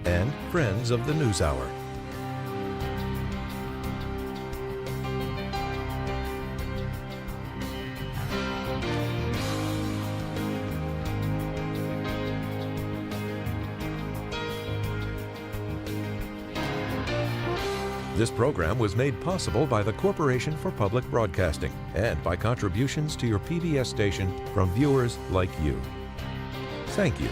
and friends of the News Hour. This program was made possible by the Corporation for Public Broadcasting and by contributions to your PBS station from viewers like you. Thank you.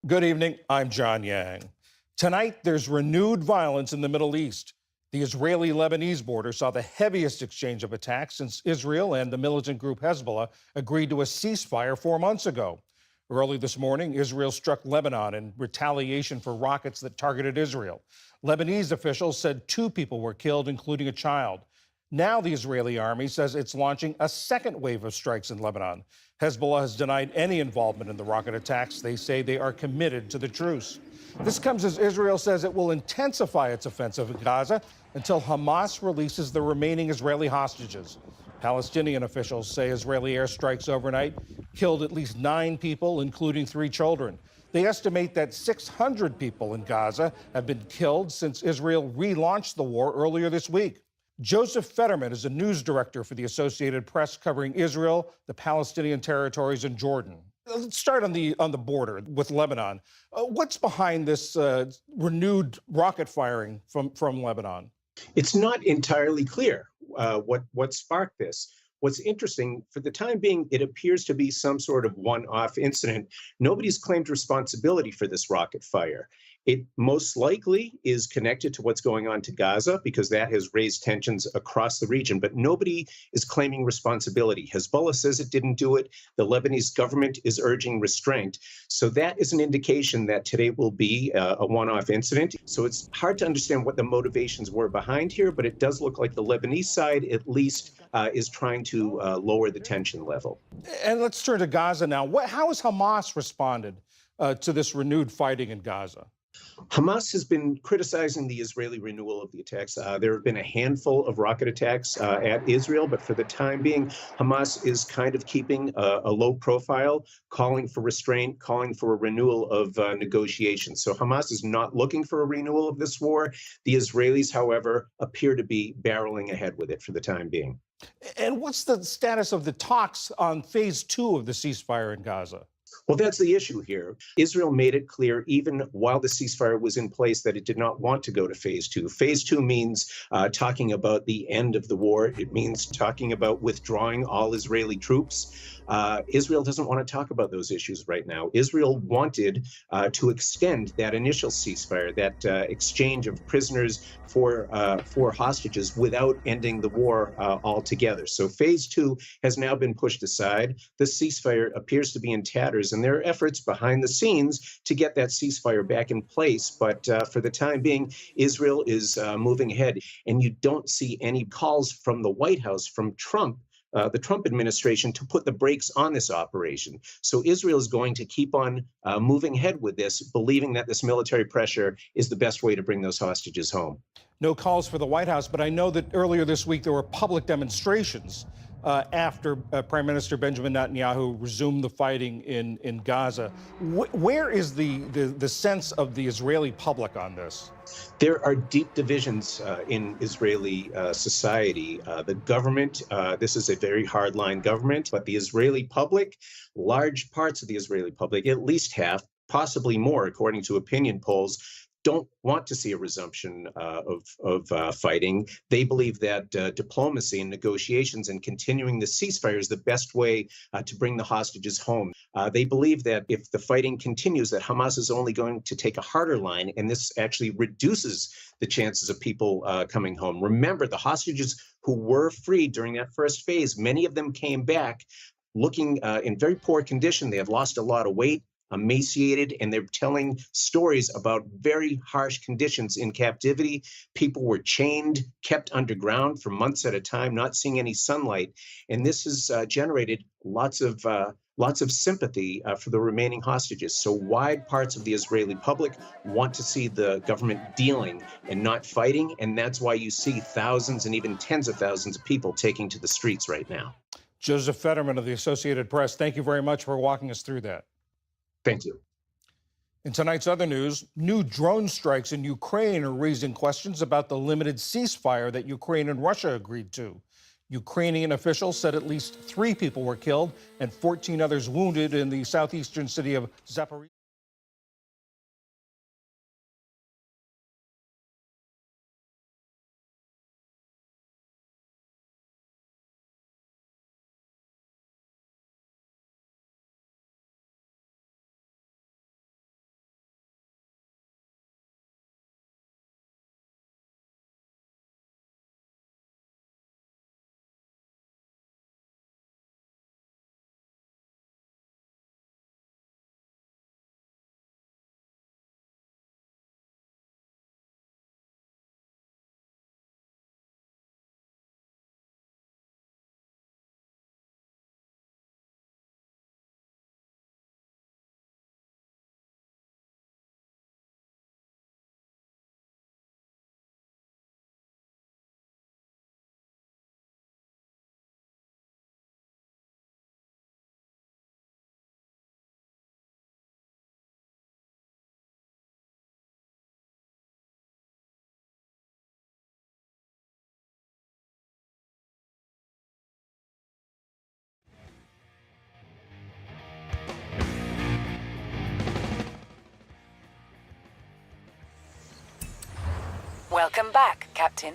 Good evening, I'm John Yang. Tonight, there's renewed violence in the Middle East. The Israeli-Lebanese border saw the heaviest exchange of attacks since Israel and the militant group Hezbollah agreed to a ceasefire 4 months ago. Early this morning, Israel struck Lebanon in retaliation for rockets that targeted Israel. Lebanese officials said 2 people were killed, including a child. Now the Israeli army says it's launching a second wave of strikes in Lebanon. Hezbollah has denied any involvement in the rocket attacks. They say they are committed to the truce. This comes as Israel says it will intensify its offensive in Gaza until Hamas releases the remaining Israeli hostages. Palestinian officials say Israeli airstrikes overnight killed at least 9 people, including 3 children. They estimate that 600 people in Gaza have been killed since Israel relaunched the war earlier this week. Joseph Fetterman is a news director for the Associated Press covering Israel, the Palestinian territories, and Jordan. Let's start on the border with Lebanon. What's behind this renewed rocket firing from Lebanon? It's not entirely clear what sparked this. What's interesting, for the time being, it appears to be some sort of one-off incident. Nobody's claimed responsibility for this rocket fire. It most likely is connected to what's going on to Gaza because that has raised tensions across the region, but nobody is claiming responsibility. Hezbollah says it didn't do it. The Lebanese government is urging restraint. So that is an indication that today will be a one-off incident. So it's hard to understand what the motivations were behind here, but it does look like the Lebanese side at least is trying to lower the tension level. And let's turn to Gaza now. How has Hamas responded to this renewed fighting in Gaza? Hamas has been criticizing the Israeli renewal of the attacks. There have been a handful of rocket attacks at Israel, but for the time being, Hamas is kind of keeping a low profile, calling for restraint, calling for a renewal of negotiations. So Hamas is not looking for a renewal of this war. The Israelis, however, appear to be barreling ahead with it for the time being. And what's the status of the talks on phase 2 of the ceasefire in Gaza? Well, that's the issue here. Israel made it clear, even while the ceasefire was in place, that it did not want to go to phase 2. Phase 2 means talking about the end of the war. It means talking about withdrawing all Israeli troops. Israel doesn't want to talk about those issues right now. Israel wanted to extend that initial ceasefire, that exchange of prisoners for hostages without ending the war altogether. So phase 2 has now been pushed aside. The ceasefire appears to be in tatters, and there are efforts behind the scenes to get that ceasefire back in place. But for the time being, Israel is moving ahead. And you don't see any calls from the White House, from Trump, the Trump administration, to put the brakes on this operation. So Israel is going to keep on moving ahead with this, believing that this military pressure is the best way to bring those hostages home. No calls for the White House, but I know that earlier this week there were public demonstrations after Prime Minister Benjamin Netanyahu resumed the fighting in Gaza. Where is the sense of the Israeli public on this? There are deep divisions in Israeli society. The government, this is a very hardline government, but the Israeli public, large parts of the Israeli public, at least half, possibly more, according to opinion polls, don't want to see a resumption of fighting. They believe that diplomacy and negotiations and continuing the ceasefire is the best way to bring the hostages home. They believe that if the fighting continues, that Hamas is only going to take a harder line, and this actually reduces the chances of people coming home. Remember, the hostages who were freed during that first phase, many of them came back looking in very poor condition. They have lost a lot of weight, emaciated, and they're telling stories about very harsh conditions in captivity. People were chained, kept underground for months at a time, not seeing any sunlight. And this has generated lots of sympathy for the remaining hostages. So wide parts of the Israeli public want to see the government dealing and not fighting. And that's why you see thousands and even tens of thousands of people taking to the streets right now. Joseph Fetterman of the Associated Press, thank you very much for walking us through that. Thank you. In tonight's other news, new drone strikes in Ukraine are raising questions about the limited ceasefire that Ukraine and Russia agreed to. Ukrainian officials said at least 3 people were killed and 14 others wounded in the southeastern city of Zaporizhzhia. Welcome back, Captain.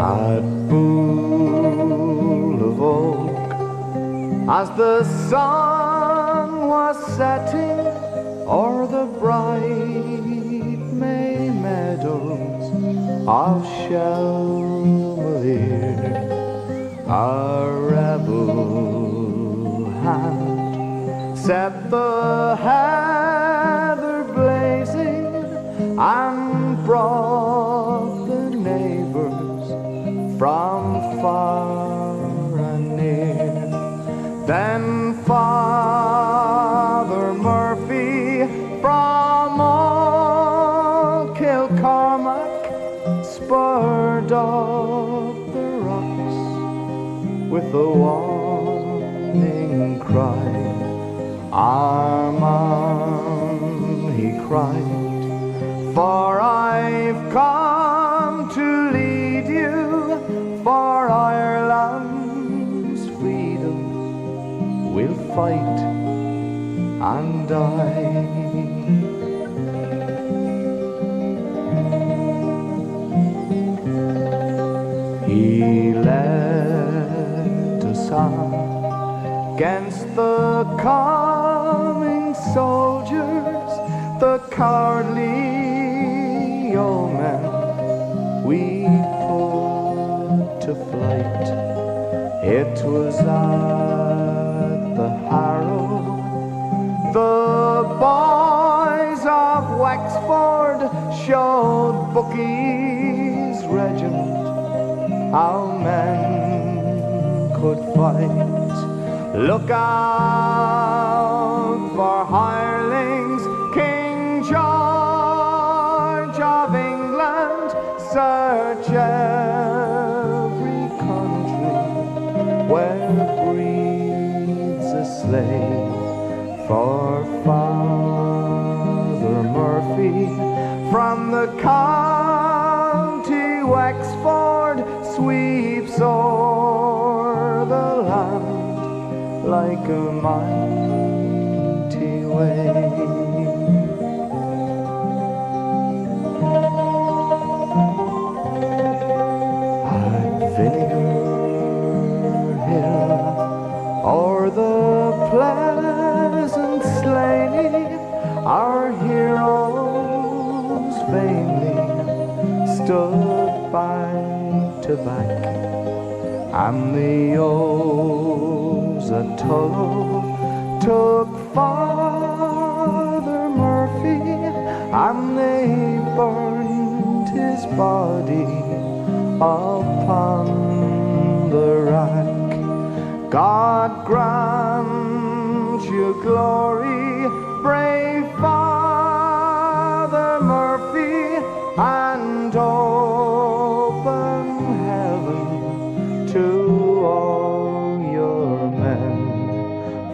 At pool of oak, as the sun was setting o'er the bright May meadows of Shelmalier, a rebel hand set the heather blazing and brought the neighbors from far and near. Then Father Murphy from old Kilcormac spurred up the rocks with a warning cry. Armand, he cried, for I've come to lead you for Ireland's freedom. We'll fight and die. He led us on against the coming soldiers, the cowardly old men we put to flight. It was at the Harrow, the boys of Wexford showed Bucky's regiment how men could fight. Look out for hirelings, King George of England. Search every country where breathes a slave for Father Murphy. From the county Wexford sweeps o'er the land like a mighty wave. At Vinegar Hill, o'er the pleasant Slaney, our heroes vainly stood back to back, and the O's at Tullow took Father Murphy, and they burned his body upon the rack. God grant you glory, brave Father Murphy, and open heaven to all your men,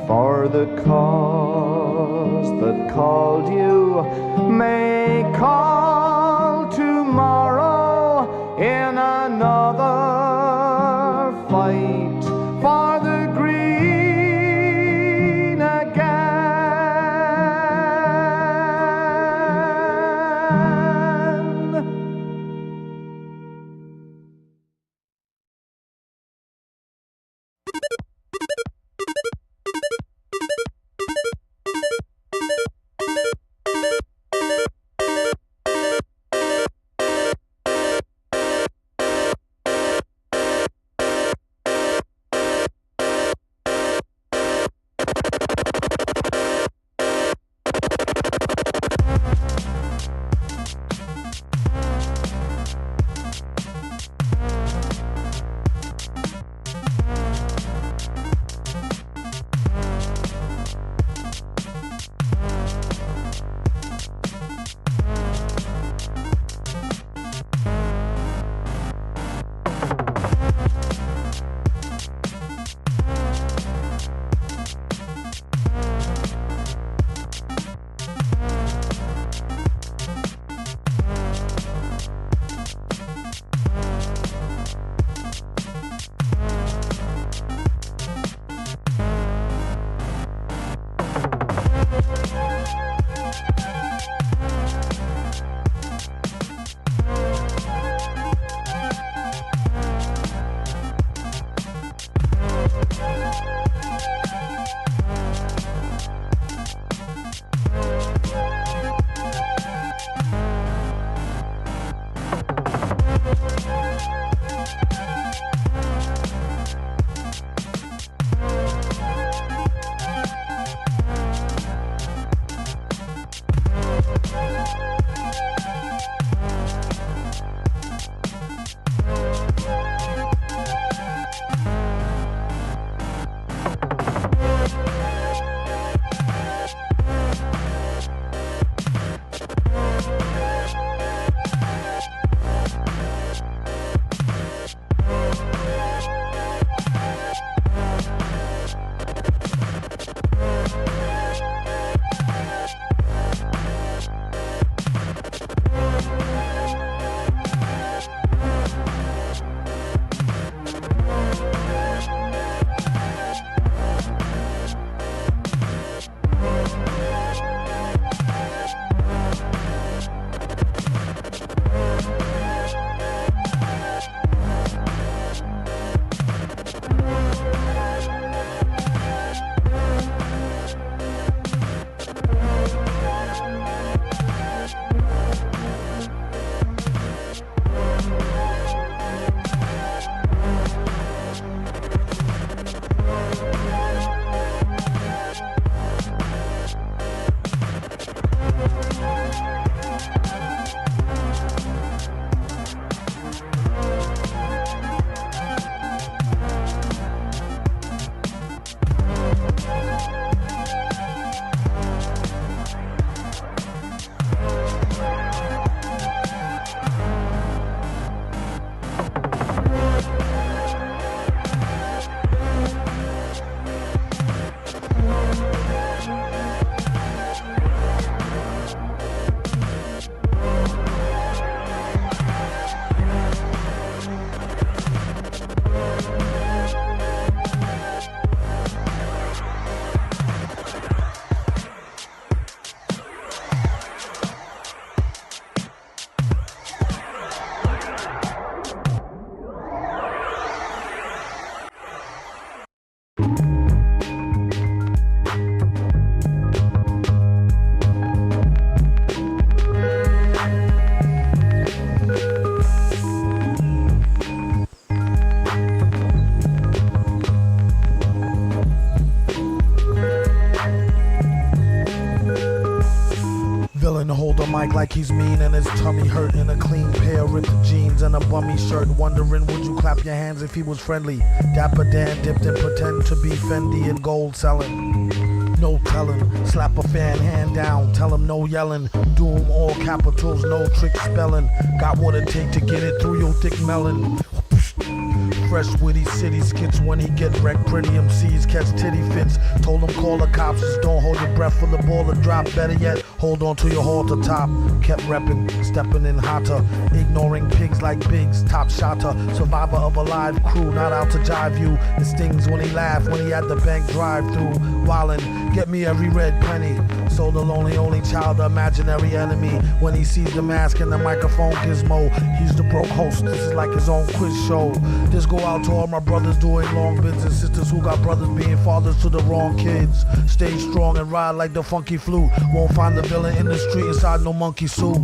for the cause that called you may call tomorrow in another fight for the green again. mic like he's mean and his tummy hurt in a clean pair of ripped jeans and a bummy shirt. Wondering would you clap your hands if he was friendly? Dapper Dan dipped and pretend to be Fendi and gold selling. No telling, slap a fan hand down, tell him no yelling. Doom all capitals, no trick spelling. Got what it take to get it through your thick melon. Fresh witty city skits when he get wrecked. Pretty MCs catch titty fits. Told him call the cops, just don't hold your breath for the ball to drop. Better yet, hold on to your halter top. Kept reppin', steppin' in hotter. Ignoring pigs like Biggs, top shotter. Survivor of a live crew, not out to jive you. It stings when he laugh, when he at the bank drive-through. Wildin', get me every red penny. So the lonely only child, the imaginary enemy. When he sees the mask and the microphone gizmo, he's the broke host, this is like his own quiz show. This go out to all my brothers doing long bids and sisters who got brothers being fathers to the wrong kids. Stay strong and ride like the funky flute. Won't find the villain in the street inside no monkey suit.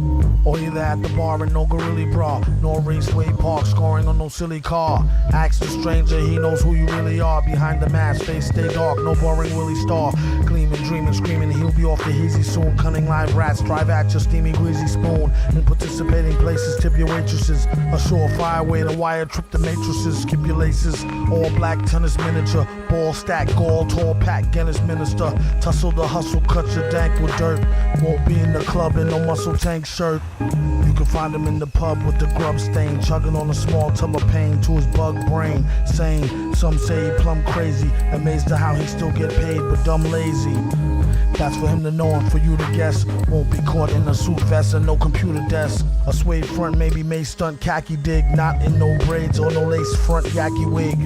Or either at the bar in no gorilla bra, nor Raceway Park scoring on no silly car. Ask the stranger, he knows who you really are. Behind the mask, face stay dark, no boring Willie Star. Gleaming, dreaming, screaming, he'll be off the easy soon. Cunning live rats, drive at your steamy greasy spoon. In participating places, tip your waitresses. A surefire way to wire trip the matrices. Skip your laces, all black tennis miniature. Ball stack, gall, tall pack, Guinness minister. Tussle the hustle, cut your dank with dirt. Won't be in the club in no muscle tank shirt. You can find him in the pub with the grub stain, chugging on a small tub of pain to his bug brain. Sane, some say he plumb crazy, amazed at how he still get paid but dumb lazy. That's for him to know and for you to guess. Won't be caught in a suit vest and no computer desk. A suede front, maybe may stunt khaki dig. Not in no braids or no lace front yaki wig.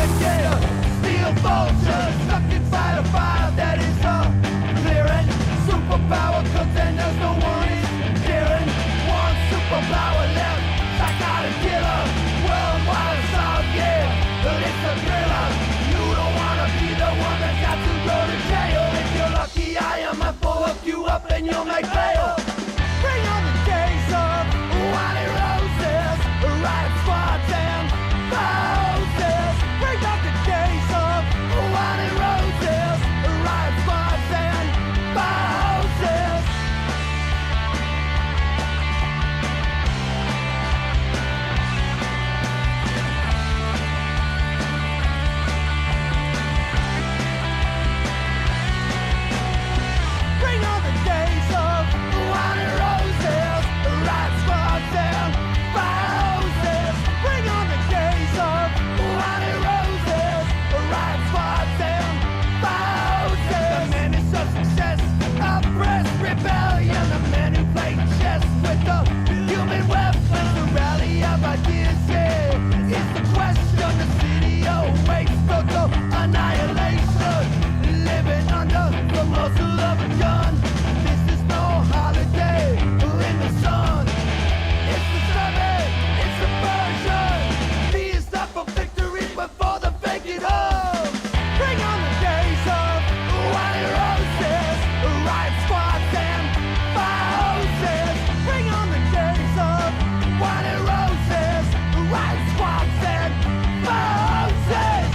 the gale. Steel vultures stuck inside a fire that is clearing. Superpower comes and there's no worries. Cheering. One superpower left. Psychotic killer. Worldwide assault, yeah. But it's a thriller. You don't wanna be the one that's got to go to jail. If you're lucky, I am. I will hook you up and you'll make bail. Bring on the days of white roses, riot spots and roses. Bring on the days of white roses, riot spots and roses. Bring on the days of white roses, riot spots and roses. Bring on the days of white roses, riot spots and roses. The man is a success, oppressed rebellion. The man who played chess with the human weapons. The rally of ideas, yeah, is the question. The city awaits total annihilation. Living under the muzzle of a gun. This is no holiday in the sun. It's the summit, it's subversion. Peace not for victory, but for the vacant home. Bring on the days of white roses, riot spots and roses. Bring on the days of white roses, riot spots and roses.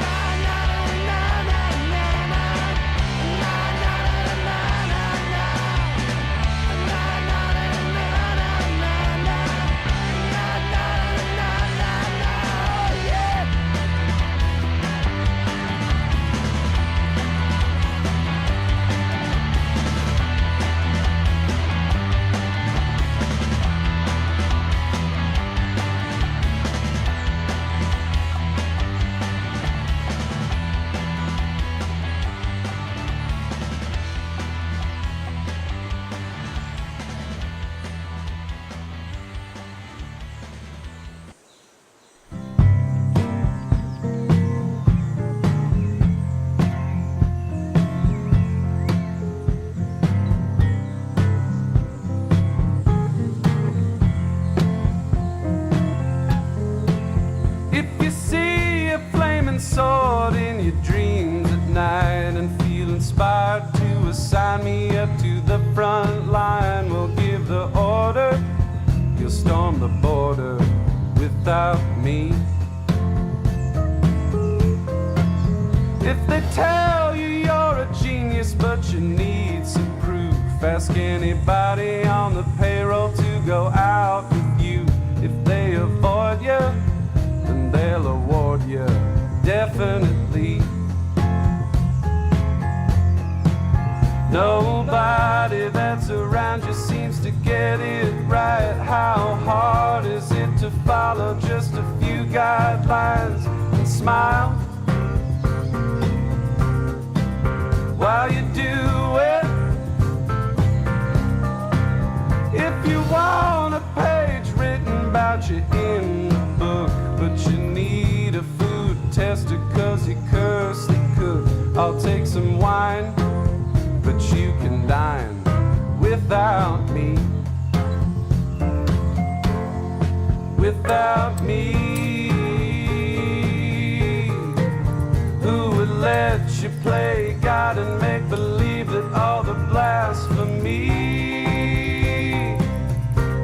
Na na na na na na. Na na na na na na. Na na na na na na. Na na na na na. Yeah. If you see a flaming sword in your dreams at night and feel inspired to assign me up to the front line, we'll give the order. You'll storm the border without me. If they tell you you're a genius but you need some proof, ask anybody on the payroll to go out with you. If they avoid you, then they'll award you, definitely. Nobody that's around you seems to get it right. How hard is it to follow just a few guidelines and smile while you do it? If you want a page written about you in the book, but you need a food tester 'cause you curse the cook, I'll take some wine, but you can dine without me. Without me, who would let you play God and make believe that all the blasphemy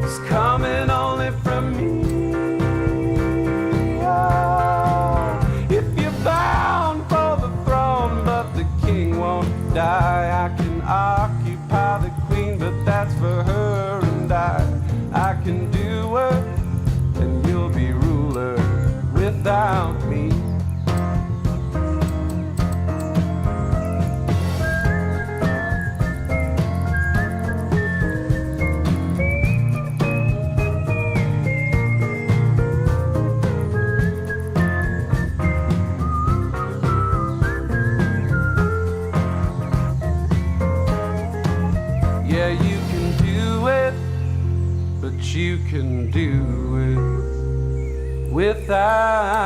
is coming only from me? Oh, if you're bound for the throne, but the king won't die, I can occupy the queen, but that's for her and I can do her, and you'll be ruler without me. Yeah, you can do it, but you can do it without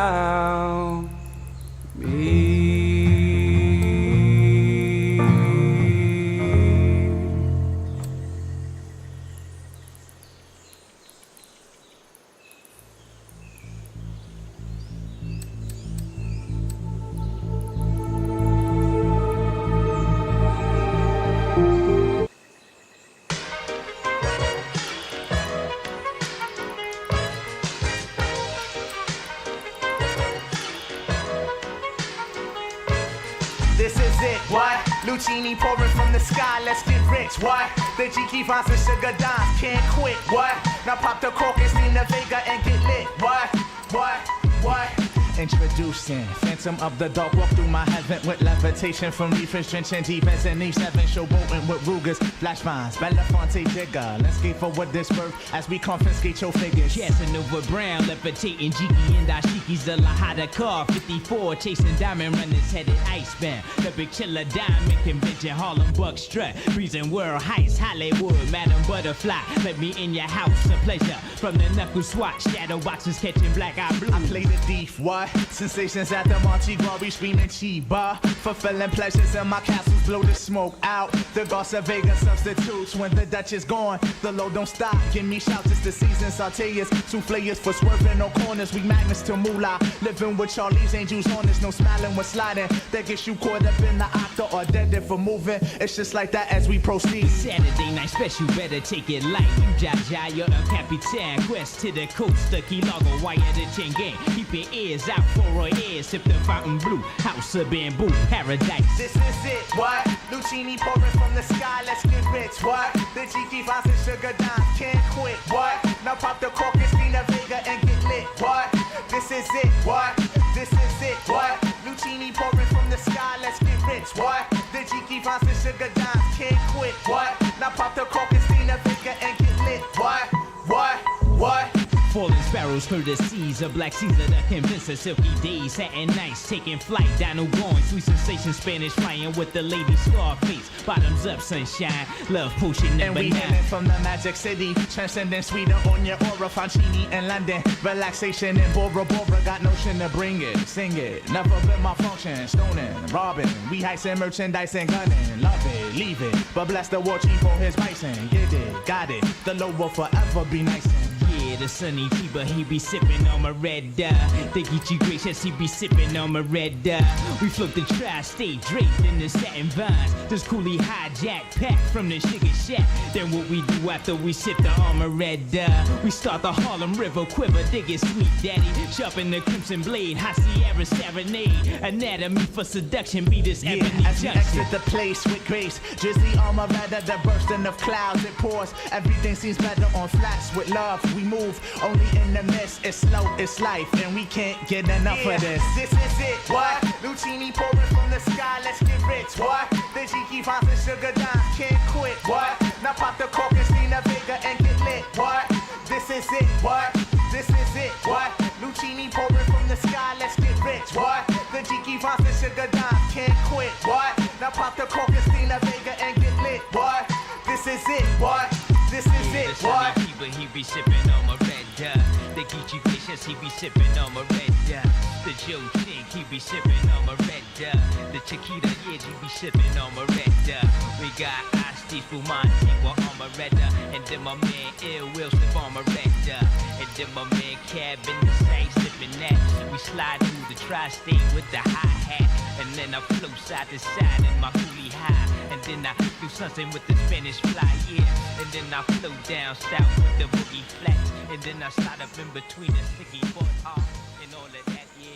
This is it, what? Lucini pouring from the sky, let's get rich, what? The Jiki Vines and Sugar Dimes can't quit, what? Now pop the cork and Nina Vega and get lit, what? Introducing Phantom of the Dark, walk through my heaven with levitation from reefers, drenching defense and E7, showboating with Rugers, flash vines, Belafonte Jigger. Let's skate forward this birth as we confiscate your figures. Casanova Brown, levitating Jiki and Dashiki's the Lahada car, 54, chasing diamond runners headed icebound. The big chiller diamond convention, Harlem Buck strut, freezing world heights, Hollywood, Madam Butterfly. Let me in your house, a pleasure. From the knuckle swatch, shadow boxes catching black eye blue. I play the thief, what? Sensations at the Monte Gras, screaming Chiba. Fulfilling pleasures in my castles, blow the smoke out. The Garza Vega substitutes when the Dutch is gone. The low don't stop, give me shouts, it's the season. Sauteers, souffleurs for swerving no corners. We magnets to moolah. Living with Charlie's angels on us, no smiling when sliding. That gets you caught up in the octa or dead for moving. It's just like that as we proceed. Saturday night special, better take it light. You Jaja, you're a Capitan. Quest to the coast, the Key Largo, wire the chain gang. Keep your ears out for a ear, sip the fountain blue. House of bamboo, paradise. This is it, what? Lucini pouring from the sky, let's get rich, what? The Jiki Vines and Sugar Dimes can't quit, what? Now pop the cork and Nina Vega and get lit, what? This is it, what? This is it, what? Lucini pouring from the sky, let's get rich, what? The Jiki Vines and Sugar Dimes can't quit, what? Now pop the cork and Nina Vega and get lit, what? Falling sparrows, courtesies of Black Caesar, the convincer, silky days, satin nights, taking flight, dino going, sweet sensation, Spanish flying with the lady Scarface, bottoms up, sunshine, love potion And number we 9. hailing from the magic city, transcending Sweden on your aura, Fancini in London, relaxation in Bora Bora, got notion to bring it, sing it, never been my function, stoning, robbing, we heisting merchandise and gunning, love it, leave it, but bless the war chief for his bison, get it, got it, the low will forever be nice. Yeah, the sunny Tiba, he be sipping on my red dye. They get you gracious, he be sipping on my red dye. We float the tri-state draped in the satin vines. This coolie hijack pack from the sugar shack. Then what we do after we sip the armor red dye? We start the Harlem River quiver, dig it sweet daddy. Sharpen the crimson blade, high Sierra serenade. Anatomy for seduction, be this ebony As we junction. exit the place with grace, drizzly armor rather the bursting of clouds, it pours. Everything seems better on flats with love. We move only in the mist, it's slow, it's life, and we can't get enough of this. This is it, what? Lucini pouring from the sky, let's get rich, what? The Jiki Vines and Sugar Dimes can't quit, what? Now pop the cork and Nina Vega and get lit, what? This is it, what? This is it, what? Lucini pouring from the sky, let's get rich, what? The Jiki Vines and Sugar Dimes can't quit, what? Now pop the cork and Nina Vega and get lit, what? This is it, what? This is it, what? But he be sipping on my red dye. The Geechee Vicious, he be sipping on my red dye. The Joe Chink, he be sipping on my red dye. The Chiquita Yidge, he be sipping on my red dye. We got Asti Fumanti on my red dye. And then my man Ill Will slip on my red dye. And then my man Cab in the same sipping that. We slide through the tri-state with the hi-hat. And then I flow side to side in my coolie high. And then I do something with the Spanish fly, yeah. And then I flow down south with the boogie flats. And then I slide up in between the sticky board and all of that, yeah.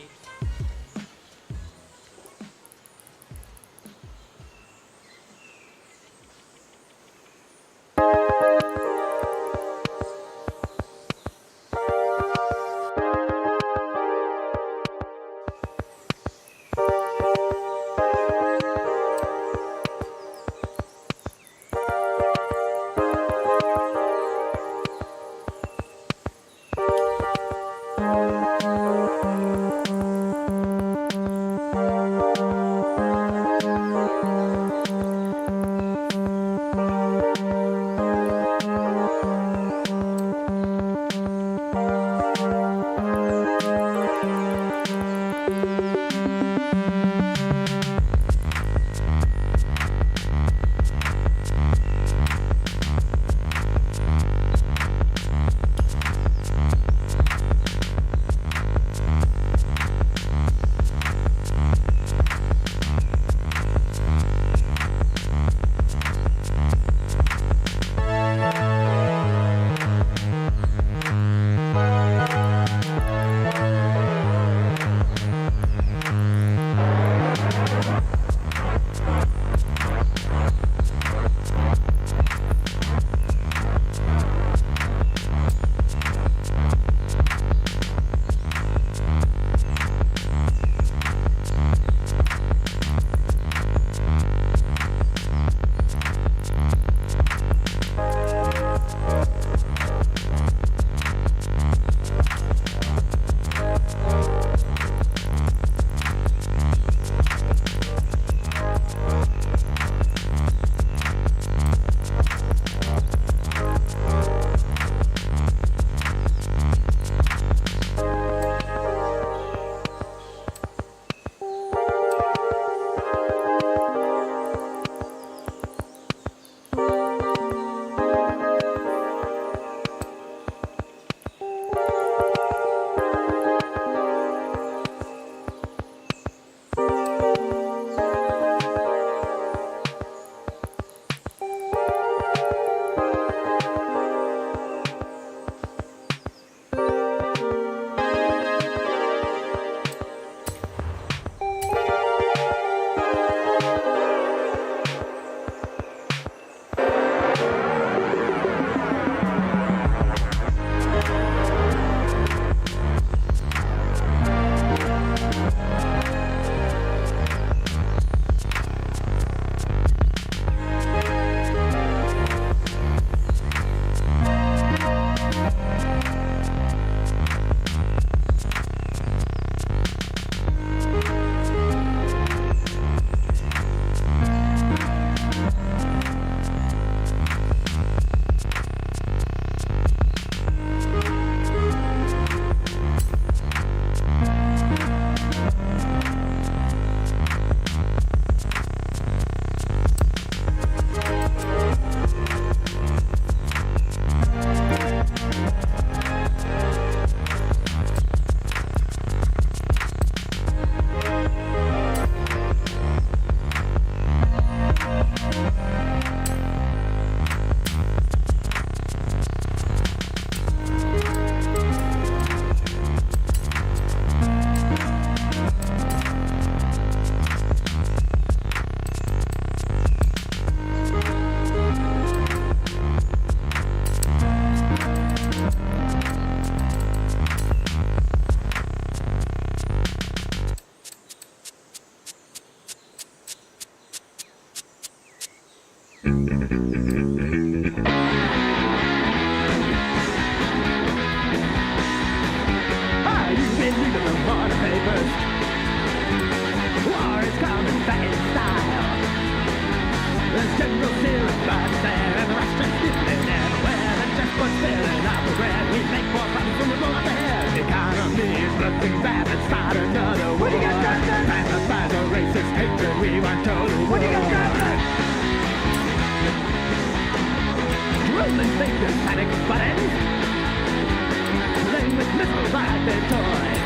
are spilling out the bread. We make more profits when we roll out the head. The economy is looking bad. Let's start another war. What do you got, Captain? Pacify the racist hatred. We want total war. What do you got, Captain? Rolling fingers, panic buttons. Playing with missiles like their toys.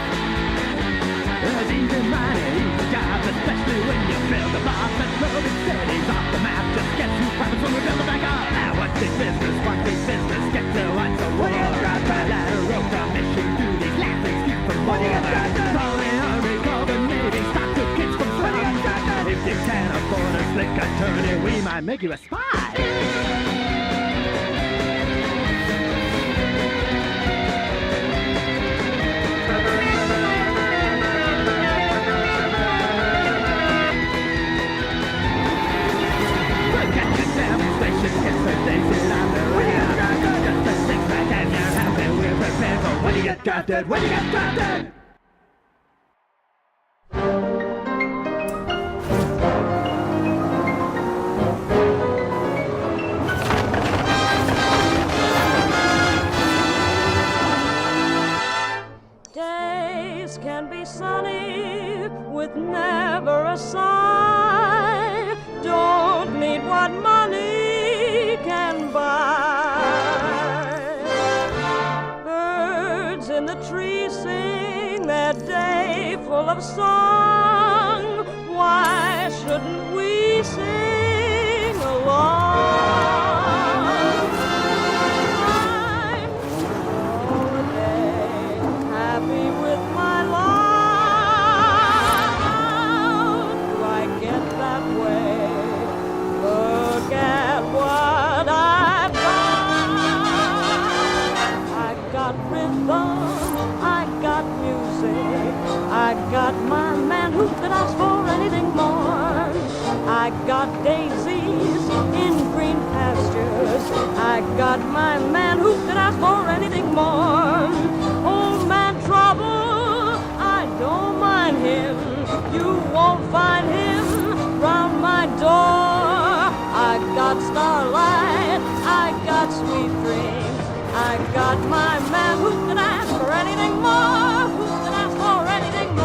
It's easy money, easy job, especially when you build the boss and rolling cities off the map. Just get you profits when we build it back up. Now what's big business? What's big business? Get to what's a war. Ladder rope the mission through these laughing schemes from war. Call the army, call the navy, stop the kids from starving. If you can't afford a slick attorney, we might make you a spy. When you get drafted, when you get drafted! Days can be sunny with never a sigh. Don't need what money can buy. Birds in the trees sing their day full of song. Why shouldn't we sing along? I'm holiday, happy with my life. How do I get that way? Look at what I've got. I got rhythm, I got music, I got my man who could ask for anything more. I got daisies in green pastures, I got my man who could ask for anything more. Old man trouble, I don't mind him, you won't find him round my door. I got starlight, I got sweet dreams, I got my man who can ask for anything more, who can ask for anything more.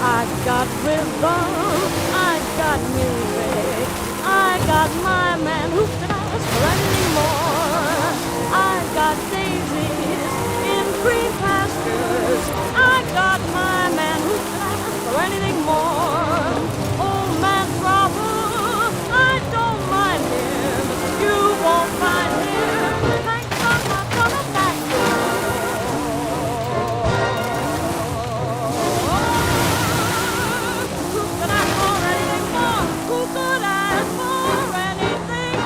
I got rhythm, I got music, I got my man who can ask for anything more. I got daisies in green pastures, I got my man who can ask for anything more. Old man trouble, I don't mind him, you won't find him. Thank God I'm coming back to you. Who could ask for anything more? Who could ask for anything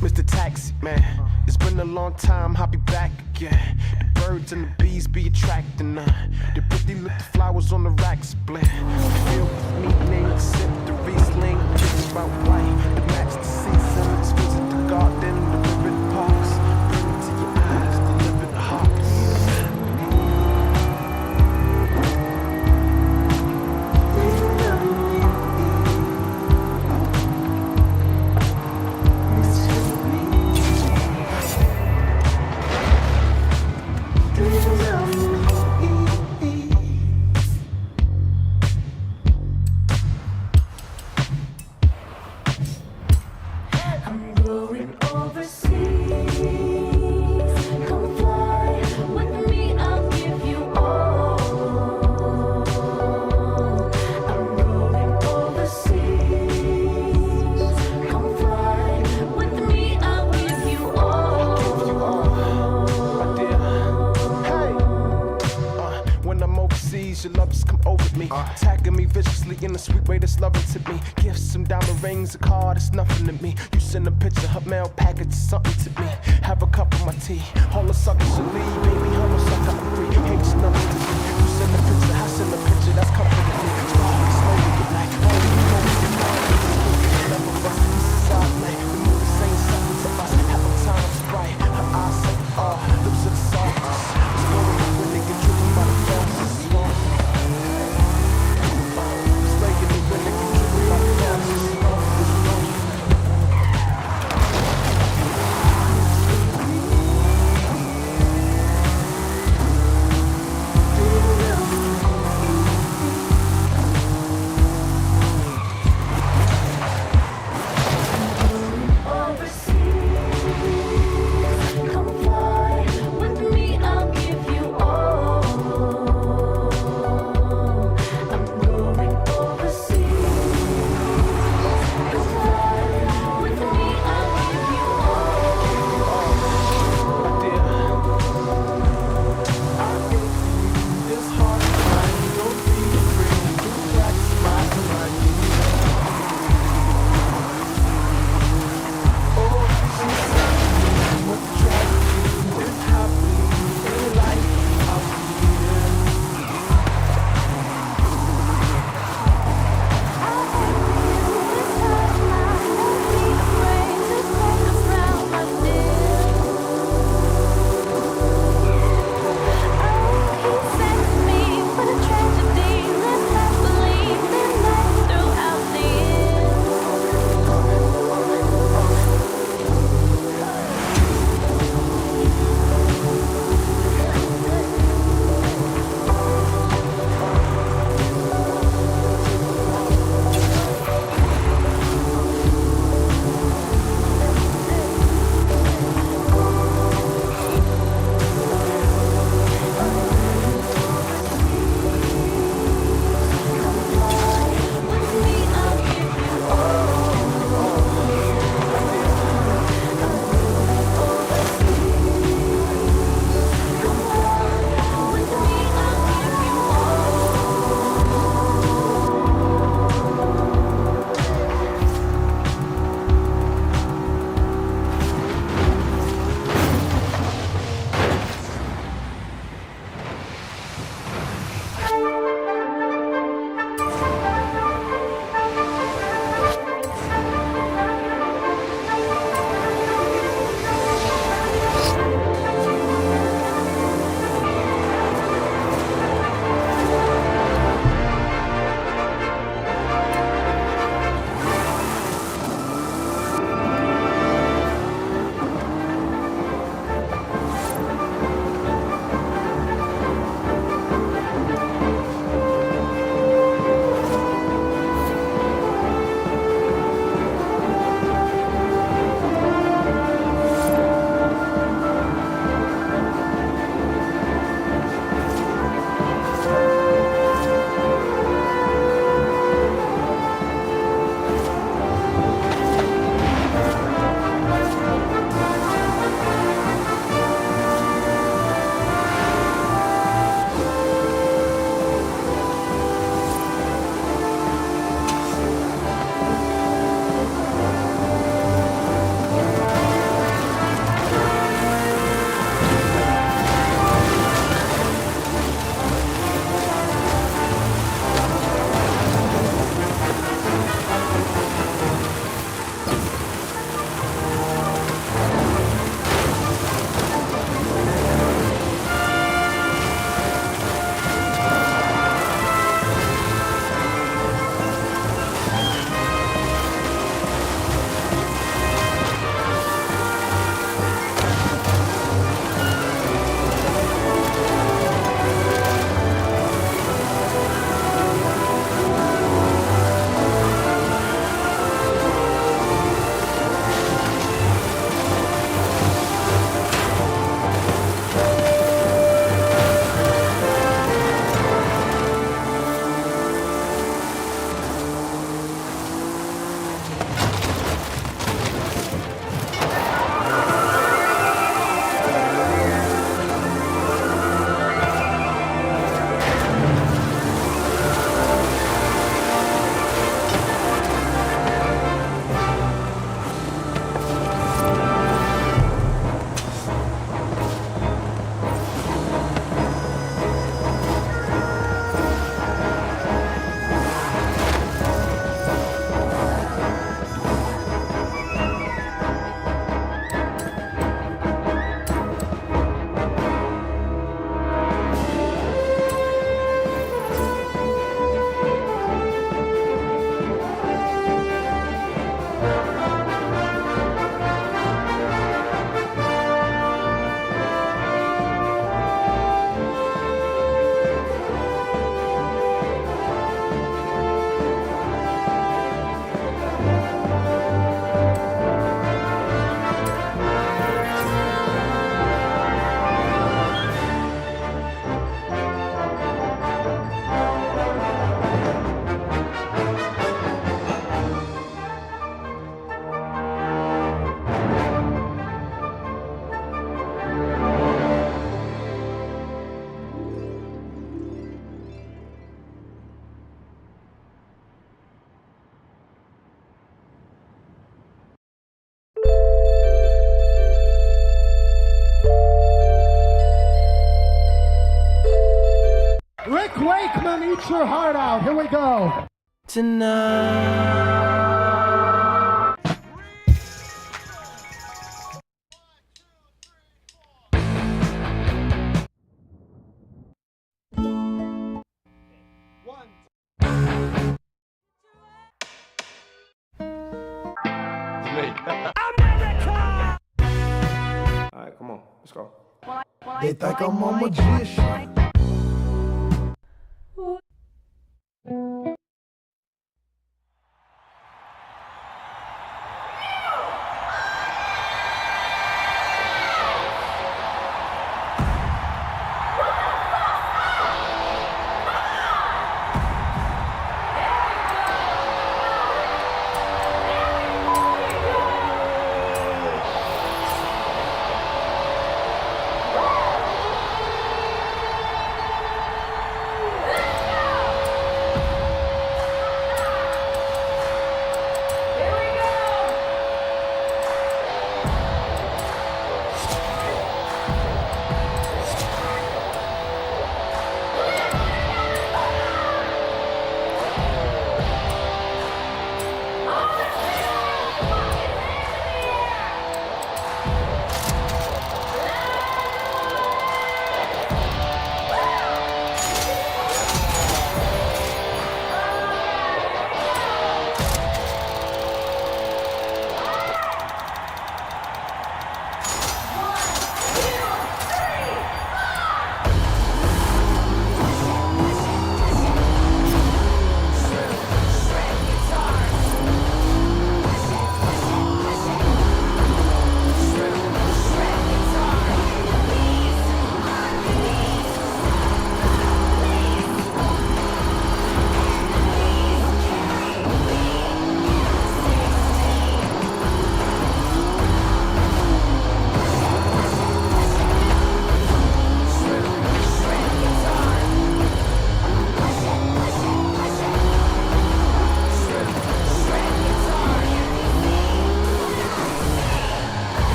Mr. Taxi Man, it's been a long time, I'll be back again. The birds and the bees be attracting the pretty little flowers on the racks blend. Filled with meaning, sip the Riesling, think about white, the match the seasons, visit the garden, the ribbon parks, bring it to your eyes, the living hearts. please, your love just come over me. Attacking me viciously in a sweet way that's loving to me. Gifts, some diamond rings, a car that's nothing to me. You send a picture, her mail package is something to me. Have a cup of my tea, all the suckers should leave. Baby, how much I got free, ain't just nothing to me. You send a picture, I send a picture, that's comforting me. Slowly, slowly, good night. All we know is good night. Love of us, this is our night. The moon is saying something to us. Half the time it's bright, her eyes say, oh, lips are the softest. It's going when they get driven by the fastest. It's like when they get driven by the fastest. Rick Wakeman, eat your heart out. Here we go. Tonight. All right, come on, let's go. They think I'm a magician.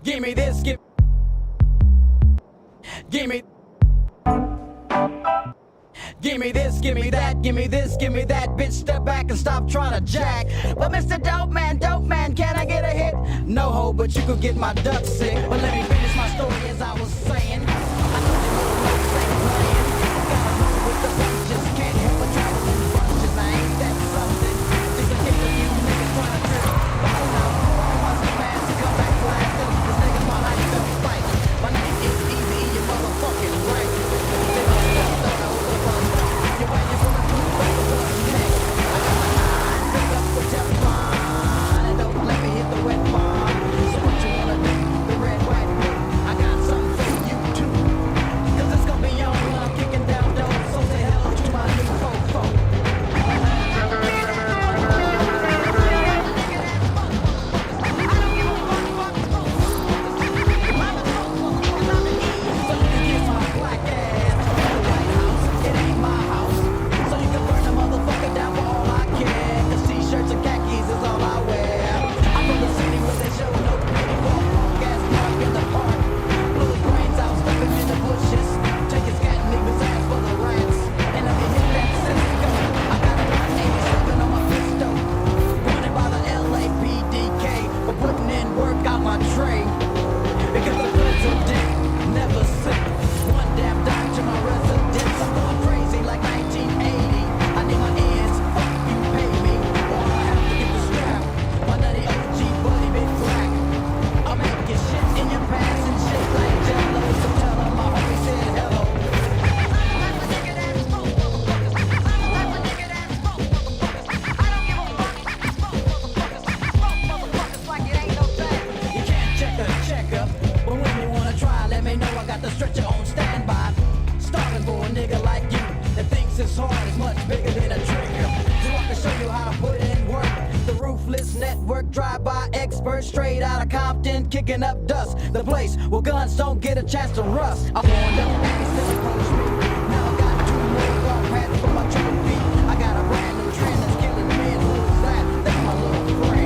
Give me this, give me Give me this, give me that, give me this, give me that. Bitch, step back and stop trying to jack. But Mr. Dope Man, can I get a hit? No ho, but you could get my duck sick. But let me finish my story as I was saying. I know you know what I'm playing. Gotta move with the beat, just can't help but travel in bunches. I ain't that something. Just a case of you niggas trying to trip. But hold on, I must be fast to come back fast. Cause niggas my life don't fight. My name is Easy, you motherfucking right. this hard is much bigger than a trigger. So I can show you how to put in work. The Ruthless Network, drive-by expert, straight out of Compton, kicking up dust. The place where guns don't get a chance to rust. I warned up, still approach me. Now I got 2 more golf hats for my trophy. I got a brand new trend that's killing men. Who is that? That's my little friend.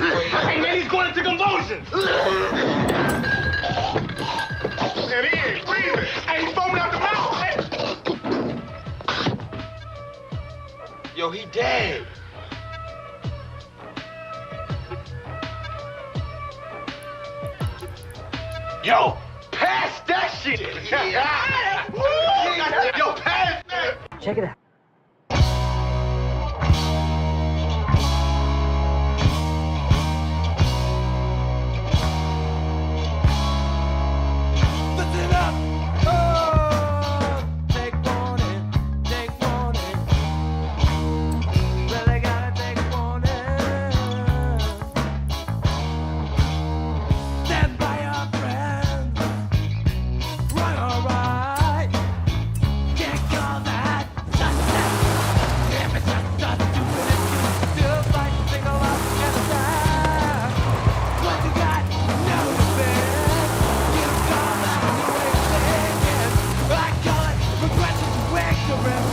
good. Hey, man, he's going into convulsions. And he ain't breathing. Hey, he's foaming out the mouth. Yo, he dead. Yo, pass that shit. Yo, pass that. Check it out. Listen up. Oh, take warning, take warning. Really gotta take warning. Stand by your friends. Run alright. Can't call that justice. Damn it, just doing it. Still fight, single up and attack. What you got? No defense. You call that new thinking. I call it progressive ignorance.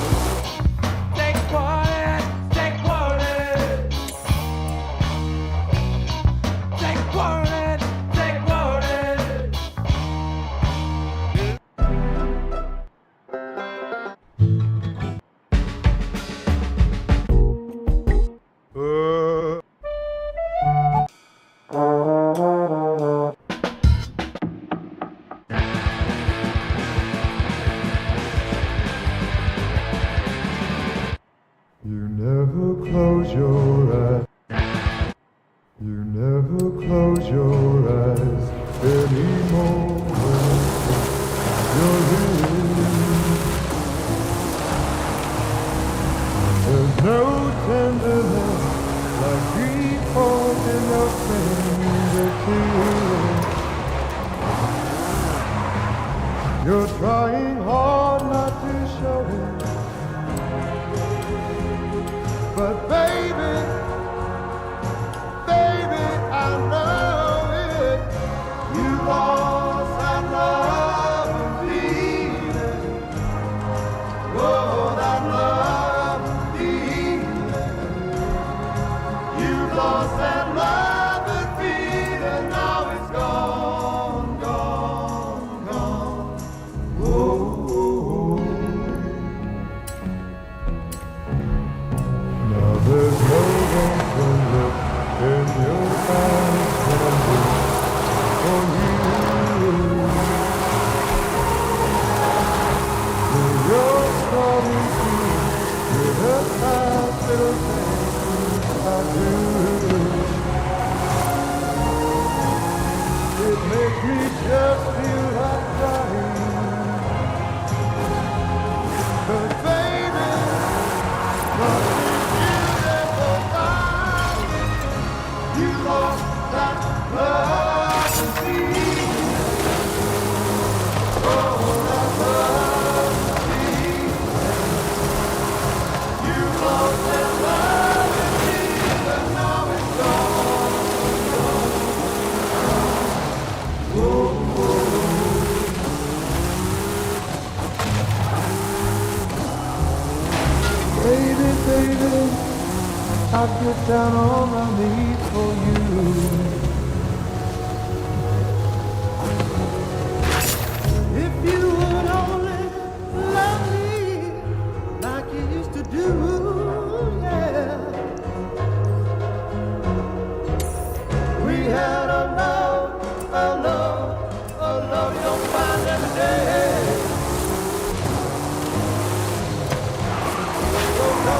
Take warning, take warning. Take warning, take warning. You never close your eyes. You never close your eyes anymore. You're here. There's no tenderness like deep holes in your fingertips. You're trying hard not to show it. But baby, baby, I know it. You lost that love and feeling. Oh, that love and feeling. You lost that love and feeling. Now it's gone, gone, gone. Oh. Now there's no answer left in your eyes when I'm waiting for you. So you're starting to with a last little thing I do. It makes me just feel like crying. 'Cause baby, you lost that love and feeling. Oh, that love and feeling. You lost that love and feeling. Now it's gone. Whoa, whoa. Baby, baby, I'd get down on my knees for you. If you would only love me like you used to do, yeah. We had a love you don't find every day. Oh, no.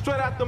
straight out the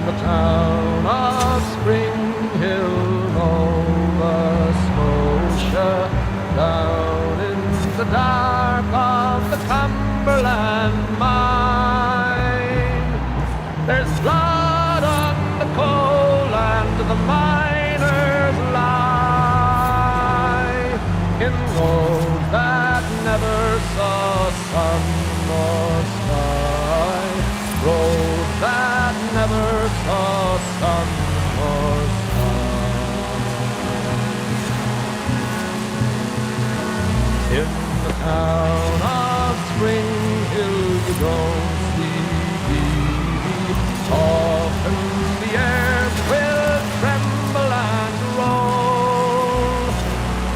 the town of Spring Hill, Nova Scotia, down in the dark of the Cumberland mine. There's blood on the coal and the miners lie in roads that never saw sun or sky, roads that never saw sun or sky. In the town of Spring Hill you don't sleep easy. Often the earth will tremble and roll.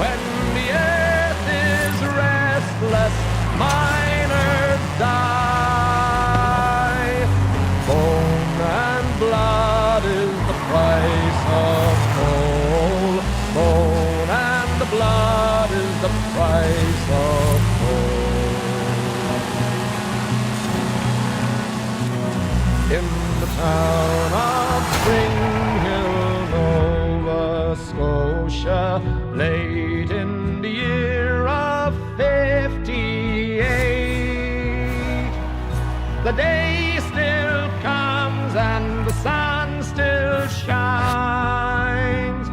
When the earth is restless, miners die. Bone and blood is the price of coal. Bone and blood is the price of coal. In the town of Spring Hill, Nova Scotia, late in the year of 58, the day still comes and the sun still shines,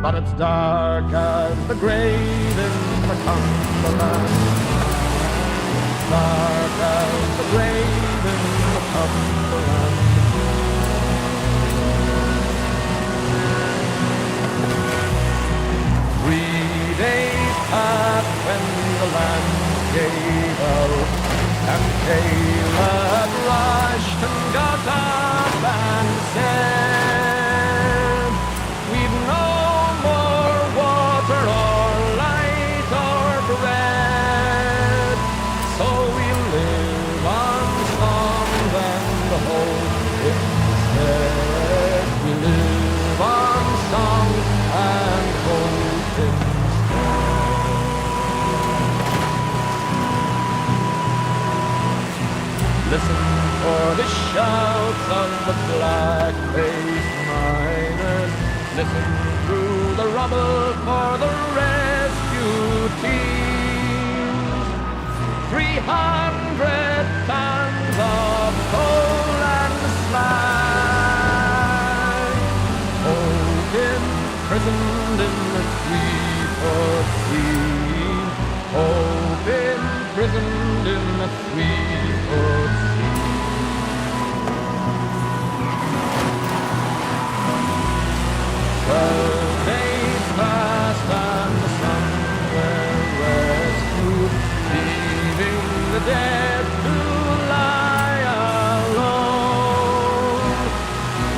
but it's dark as the grave in the Cumberland, dark as the grave in the Cumberland. 3 days passed when the land gave out, and Caleb rushed and got up and said, we've no more water or light or bread, so we'll live on songs and hope instead. We live on songs and hope instead. Listen for the shouts of the black-faced miners. Listen through the rubble for the rescue teams. 300 tons of coal and slag, hope imprisoned in the 3-foot sea. Hope imprisoned in the 3-foot sea. 12 days passed and the sons were rescued, leaving the dead to lie alone.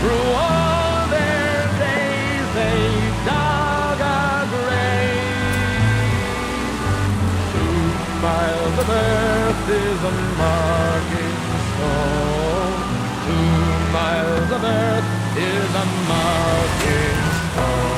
Through all their days they dug a grave. 2 miles of earth is a marking stone. 2 miles of earth is a marking stone.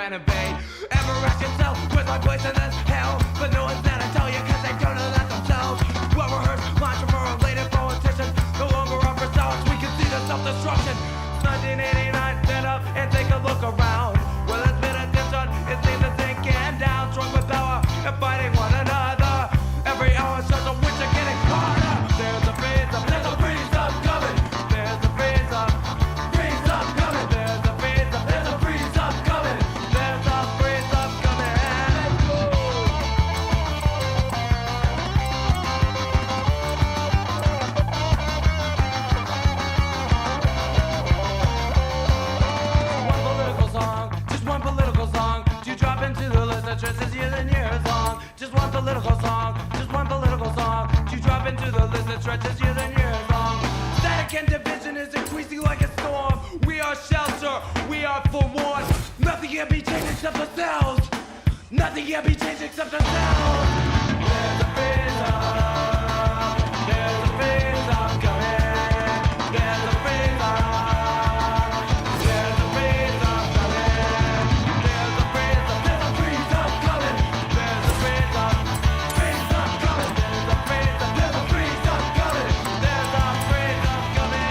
and invade. Ever ask yourself, where's my place in this hell? But no one's there to tell you, cause they don't know that themselves. Well-rehearsed mantra for elated politicians, no longer offer results, we can see the self-destruction. 1989, stand up and take a look around. Well, it's been a addiction, it seems to sinking down. Strong with power and fighting one another. Every hour shows a winter getting harder. There's a freeze up, there's a freeze up coming. There's a freeze up coming. There's a freeze up, there's a freeze up coming. There's a freeze up coming. One political song, just one political song. To drop into the list that stretches years and years long. Just one political song, just one political song. To drop into the list that stretches years and years long. Static and division is increasing like a storm. We are shelter, we are forewarned. Nothing can be changed except ourselves. Nothing can be changed except ourselves. There's a freeze up. There's a freeze up coming. There's a freeze up. There's a freeze up coming. There's a freeze up. There's a freeze up coming. There's a freeze up. Freeze up coming. There's a freeze up. There's a freeze up coming. There's a freeze up coming.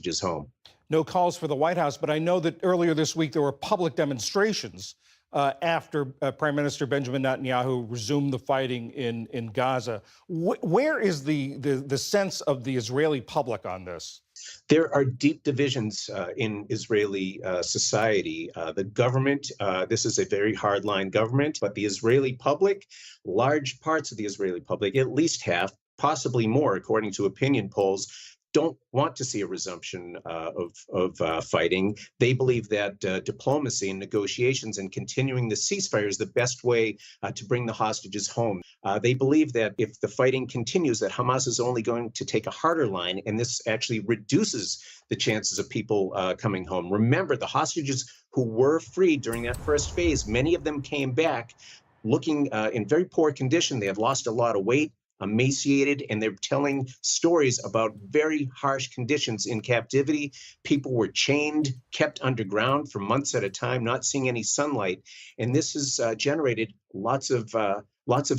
Is home. No calls for the White House, but I know that earlier this week there were public demonstrations after Prime Minister Benjamin Netanyahu resumed the fighting in Gaza. Where is the sense of the Israeli public on this? There are deep divisions in Israeli society. The government, this is a very hardline government, but the Israeli public, large parts of the Israeli public, at least half, possibly more, according to opinion polls, don't want to see a resumption of fighting. They believe that diplomacy and negotiations and continuing the ceasefire is the best way to bring the hostages home. They believe that if the fighting continues, that Hamas is only going to take a harder line, and this actually reduces the chances of people coming home. Remember, the hostages who were freed during that first phase, many of them came back looking in very poor condition. They had lost a lot of weight, emaciated, and they're telling stories about very harsh conditions in captivity. People were chained, kept underground for months at a time, not seeing any sunlight. And this has generated lots of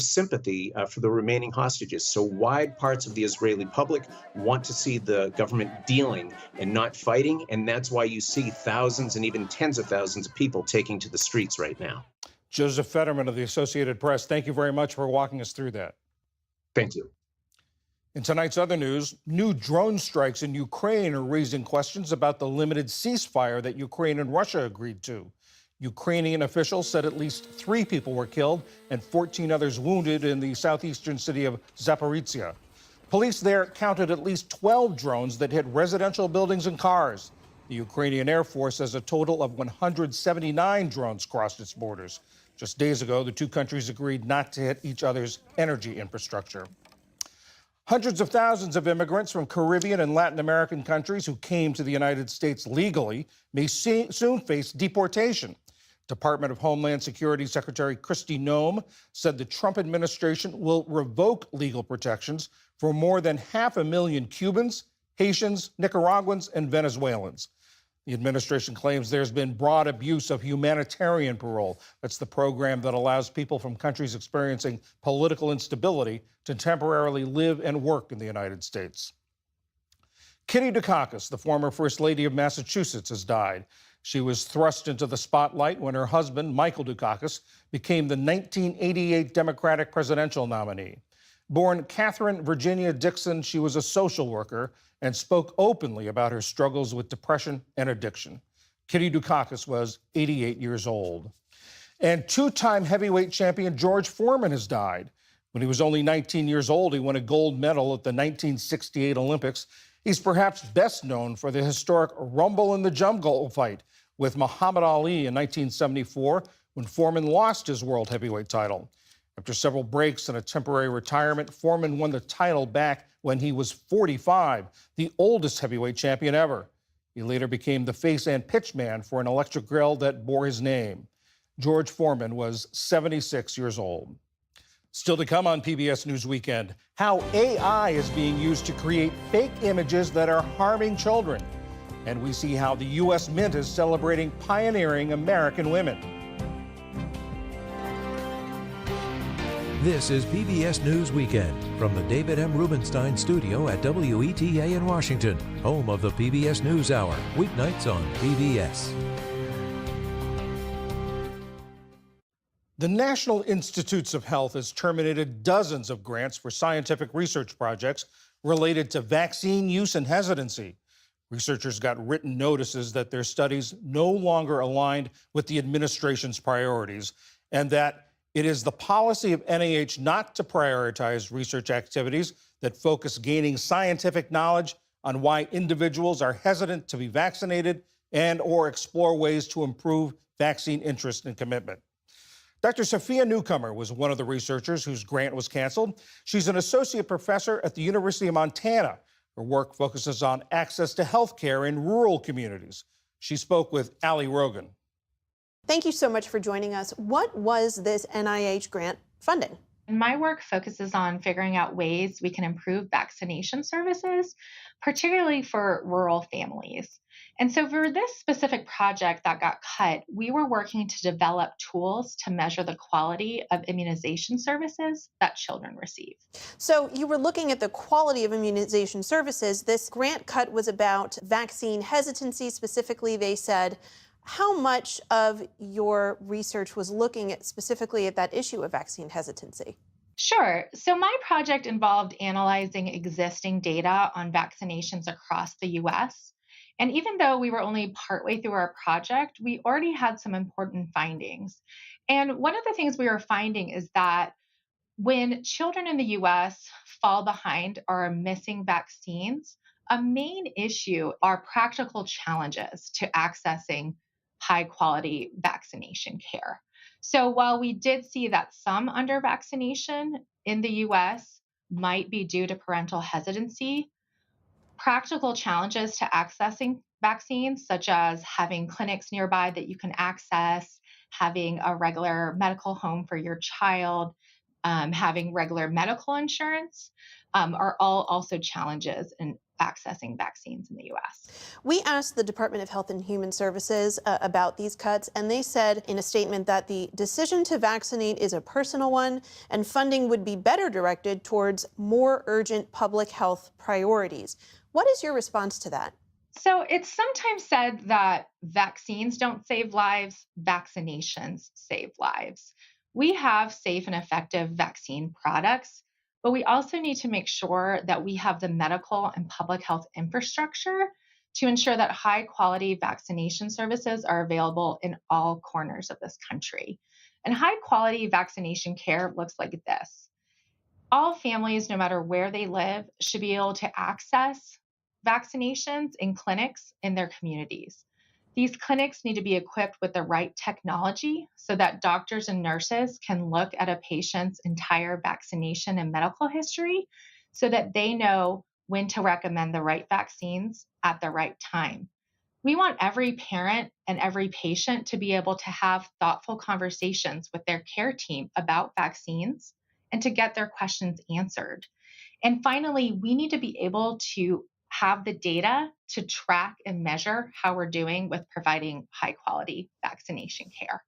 sympathy for the remaining hostages. So wide parts of the Israeli public want to see the government dealing and not fighting. And that's why you see thousands and even tens of thousands of people taking to the streets right now. Joseph Fetterman of the Associated Press, thank you very much for walking us through that. Thank you. In tonight's other news, new drone strikes in Ukraine are raising questions about the limited ceasefire that Ukraine and Russia agreed to. Ukrainian officials said at least 3 people were killed and 14 others wounded in the southeastern city of Zaporizhia. Police there counted at least 12 drones that hit residential buildings and cars. The Ukrainian Air Force says a total of 179 drones crossed its borders. Just days ago, the two countries agreed not to hit each other's energy infrastructure. Hundreds of thousands of immigrants from Caribbean and Latin American countries who came to the United States legally may soon face deportation. Department of Homeland Security Secretary Kristi Noem said the Trump administration will revoke legal protections for more than 500,000 Cubans, Haitians, Nicaraguans, and Venezuelans. The administration claims there's been broad abuse of humanitarian parole. That's the program that allows people from countries experiencing political instability to temporarily live and work in the United States. Kitty Dukakis, the former First Lady of Massachusetts, has died. She was thrust into the spotlight when her husband, Michael Dukakis, became the 1988 Democratic presidential nominee. Born Catherine Virginia Dixon, she was a social worker and spoke openly about her struggles with depression and addiction. Kitty Dukakis was 88 years old. And 2-time heavyweight champion George Foreman has died. When he was only 19 years old, he won a gold medal at the 1968 Olympics. He's perhaps best known for the historic Rumble in the Jungle fight with Muhammad Ali in 1974, when Foreman lost his world heavyweight title. After several breaks and a temporary retirement, Foreman won the title back when he was 45, the oldest heavyweight champion ever. He later became the face and pitch man for an electric grill that bore his name. George Foreman was 76 years old. Still to come on PBS News Weekend, how AI is being used to create fake images that are harming children. And we see how the U.S. Mint is celebrating pioneering American women. This is PBS News Weekend from the David M. Rubenstein studio at WETA in Washington, home of the PBS NewsHour, weeknights on PBS. The National Institutes of Health has terminated dozens of grants for scientific research projects related to vaccine use and hesitancy. Researchers got written notices that their studies no longer aligned with the administration's priorities, and that it is the policy of NIH not to prioritize research activities that focus gaining scientific knowledge on why individuals are hesitant to be vaccinated and or explore ways to improve vaccine interest and commitment. Dr. Sophia Newcomer was one of the researchers whose grant was canceled. She's an associate professor at the University of Montana. Her work focuses on access to health care in rural communities. She spoke with Ali Rogan. Thank you so much for joining us. What was this NIH grant funding? My work focuses on figuring out ways we can improve vaccination services, particularly for rural families. And so for this specific project that got cut, we were working to develop tools to measure the quality of immunization services that children receive. So you were looking at the quality of immunization services. This grant cut was about vaccine hesitancy. Specifically, they said, how much of your research was looking at specifically at that issue of vaccine hesitancy? Sure. So my project involved analyzing existing data on vaccinations across the U.S. And even though we were only partway through our project, we already had some important findings. And one of the things we were finding is that when children in the U.S. fall behind or are missing vaccines, a main issue are practical challenges to accessing high-quality vaccination care. So while we did see that some under-vaccination in the U.S. might be due to parental hesitancy, practical challenges to accessing vaccines, such as having clinics nearby that you can access, having a regular medical home for your child, having regular medical insurance, are all also challenges in accessing vaccines in the U.S. We asked the Department of Health and Human Services about these cuts, and they said in a statement that the decision to vaccinate is a personal one, and funding would be better directed towards more urgent public health priorities. What is your response to that? So it's sometimes said that vaccines don't save lives, vaccinations save lives. We have safe and effective vaccine products, but we also need to make sure that we have the medical and public health infrastructure to ensure that high quality vaccination services are available in all corners of this country. And high quality vaccination care looks like this. All families, no matter where they live, should be able to access vaccinations in clinics in their communities. These clinics need to be equipped with the right technology so that doctors and nurses can look at a patient's entire vaccination and medical history so that they know when to recommend the right vaccines at the right time. We want every parent and every patient to be able to have thoughtful conversations with their care team about vaccines and to get their questions answered. And finally, we need to be able to have the data to track and measure how we're doing with providing high quality vaccination care.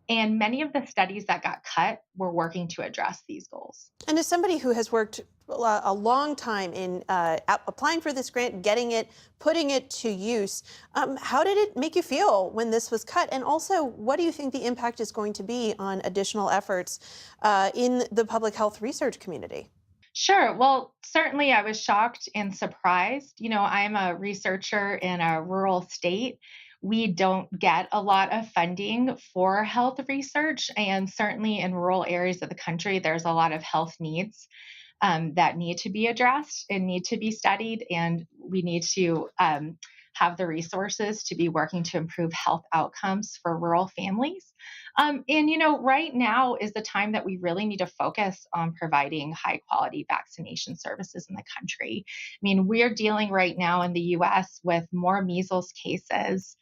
And many of the studies that got cut were working to address these goals. And as somebody who has worked a long time in applying for this grant, getting it, putting it to use, how did it make you feel when this was cut? And also, what do you think the impact is going to be on additional efforts in the public health research community? Sure. Well, certainly I was shocked and surprised. You know, I'm a researcher in a rural state. We don't get a lot of funding for health research. And certainly in rural areas of the country, there's a lot of health needs that need to be addressed and need to be studied. And we need to have the resources to be working to improve health outcomes for rural families. Right now is the time that we really need to focus on providing high quality vaccination services in the country. I mean, we're dealing right now in the US with more measles cases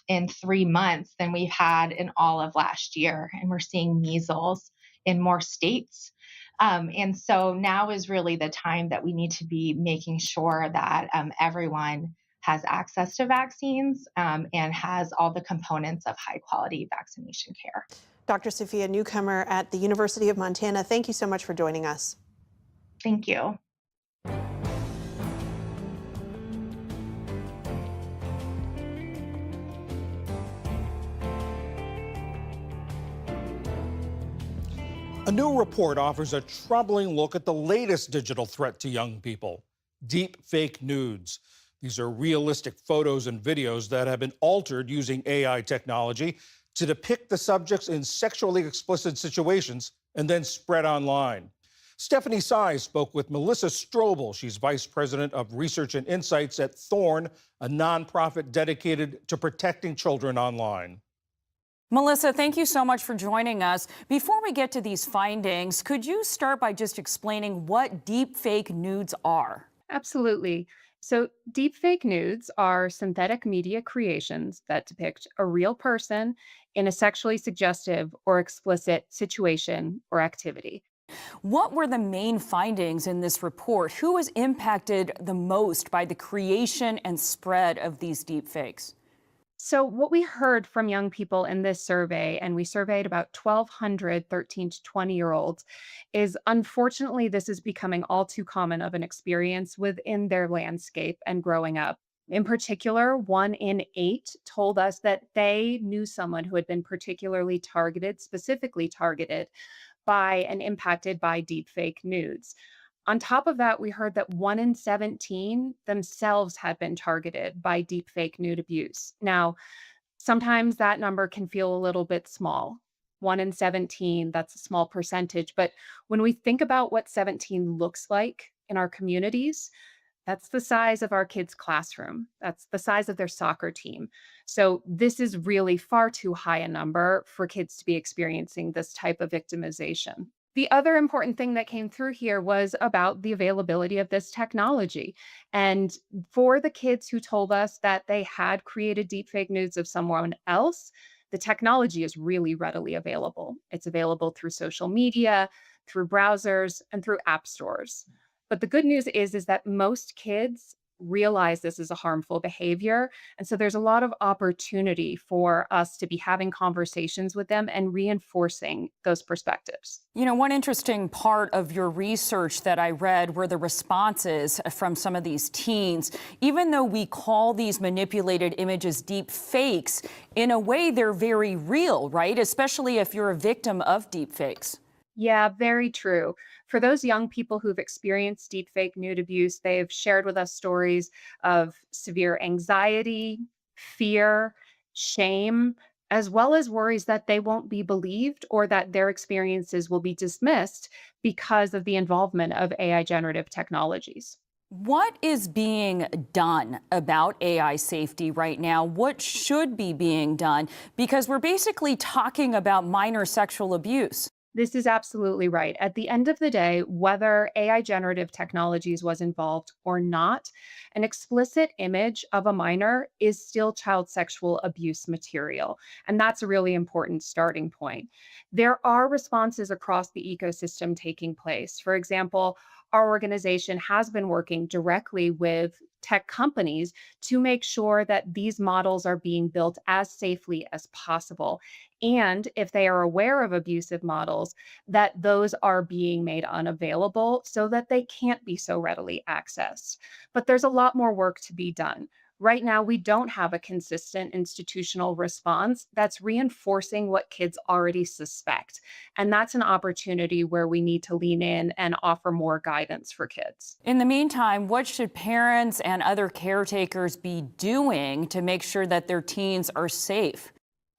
in 3 months than we've had in all of last year. And we're seeing measles in more states. And so now is really the time that we need to be making sure that everyone has access to vaccines and has all the components of high quality vaccination care. Dr. Sophia Newcomer at the University of Montana, thank you so much for joining us. Thank you. A new report offers a troubling look at the latest digital threat to young people: deep fake nudes. These are realistic photos and videos that have been altered using AI technology to depict the subjects in sexually explicit situations and then spread online. Stephanie Sy spoke with Melissa Strobel. She's Vice President of Research and Insights at Thorn, a nonprofit dedicated to protecting children online. Melissa, thank you so much for joining us. Before we get to these findings, could you start by just explaining what deepfake nudes are? Absolutely. So, deepfake nudes are synthetic media creations that depict a real person in a sexually suggestive or explicit situation or activity. What were the main findings in this report? Who was impacted the most by the creation and spread of these deepfakes? So, what we heard from young people in this survey, and we surveyed about 1,200 13 to 20-year-olds, is unfortunately this is becoming all too common of an experience within their landscape and growing up. In particular, 1 in 8 told us that they knew someone who had been particularly targeted, specifically targeted by and impacted by deepfake nudes. On top of that, we heard that 1 in 17 themselves had been targeted by deepfake nude abuse. Now, sometimes that number can feel a little bit small. 1 in 17, that's a small percentage. But when we think about what 17 looks like in our communities, that's the size of our kids' classroom. That's the size of their soccer team. So this is really far too high a number for kids to be experiencing this type of victimization. The other important thing that came through here was about the availability of this technology. And for the kids who told us that they had created deepfake nudes of someone else, the technology is really readily available. It's available through social media, through browsers, and through app stores. But the good news is that most kids realize this is a harmful behavior. And so there's a lot of opportunity for us to be having conversations with them and reinforcing those perspectives. You know, one interesting part of your research that I read were the responses from some of these teens. Even though we call these manipulated images deep fakes, in a way they're very real, right? Especially if you're a victim of deep fakes. Yeah, very true. For those young people who've experienced deepfake nude abuse, they've shared with us stories of severe anxiety, fear, shame, as well as worries that they won't be believed or that their experiences will be dismissed because of the involvement of AI generative technologies. What is being done about AI safety right now? What should be being done? Because we're basically talking about minor sexual abuse. This is absolutely right. At the end of the day, whether AI generative technologies was involved or not, an explicit image of a minor is still child sexual abuse material. And that's a really important starting point. There are responses across the ecosystem taking place. For example, our organization has been working directly with tech companies to make sure that these models are being built as safely as possible. And if they are aware of abusive models, that those are being made unavailable so that they can't be so readily accessed. But there's a lot more work to be done. Right now, we don't have a consistent institutional response that's reinforcing what kids already suspect. And that's an opportunity where we need to lean in and offer more guidance for kids. In the meantime, what should parents and other caretakers be doing to make sure that their teens are safe?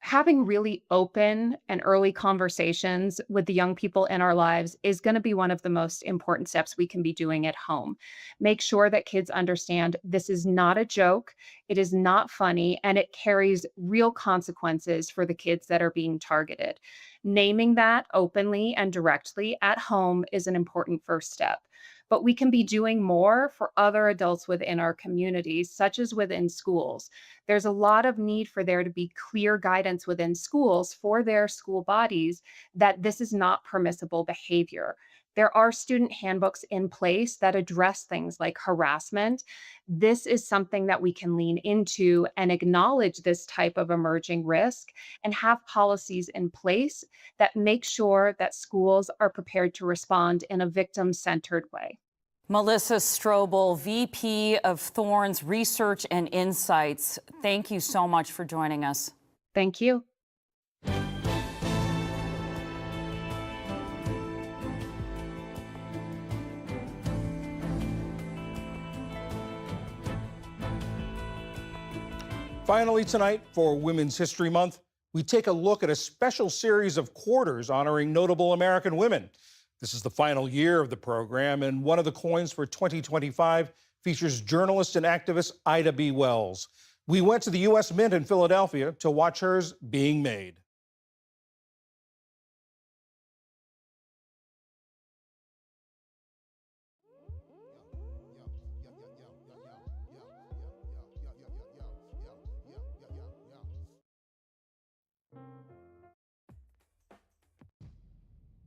Having really open and early conversations with the young people in our lives is going to be one of the most important steps we can be doing at home. Make sure that kids understand this is not a joke, it is not funny, and it carries real consequences for the kids that are being targeted. Naming that openly and directly at home is an important first step. But we can be doing more for other adults within our communities, such as within schools. There's a lot of need for there to be clear guidance within schools for their school bodies that this is not permissible behavior. There are student handbooks in place that address things like harassment. This is something that we can lean into and acknowledge this type of emerging risk and have policies in place that make sure that schools are prepared to respond in a victim centered way. Melissa Strobel, VP of Thorn's Research and Insights. Thank you so much for joining us. Thank you. Finally tonight, for Women's History Month, we take a look at a special series of quarters honoring notable American women. This is the final year of the program, and one of the coins for 2025 features journalist and activist Ida B. Wells. We went to the U.S. Mint in Philadelphia to watch hers being made.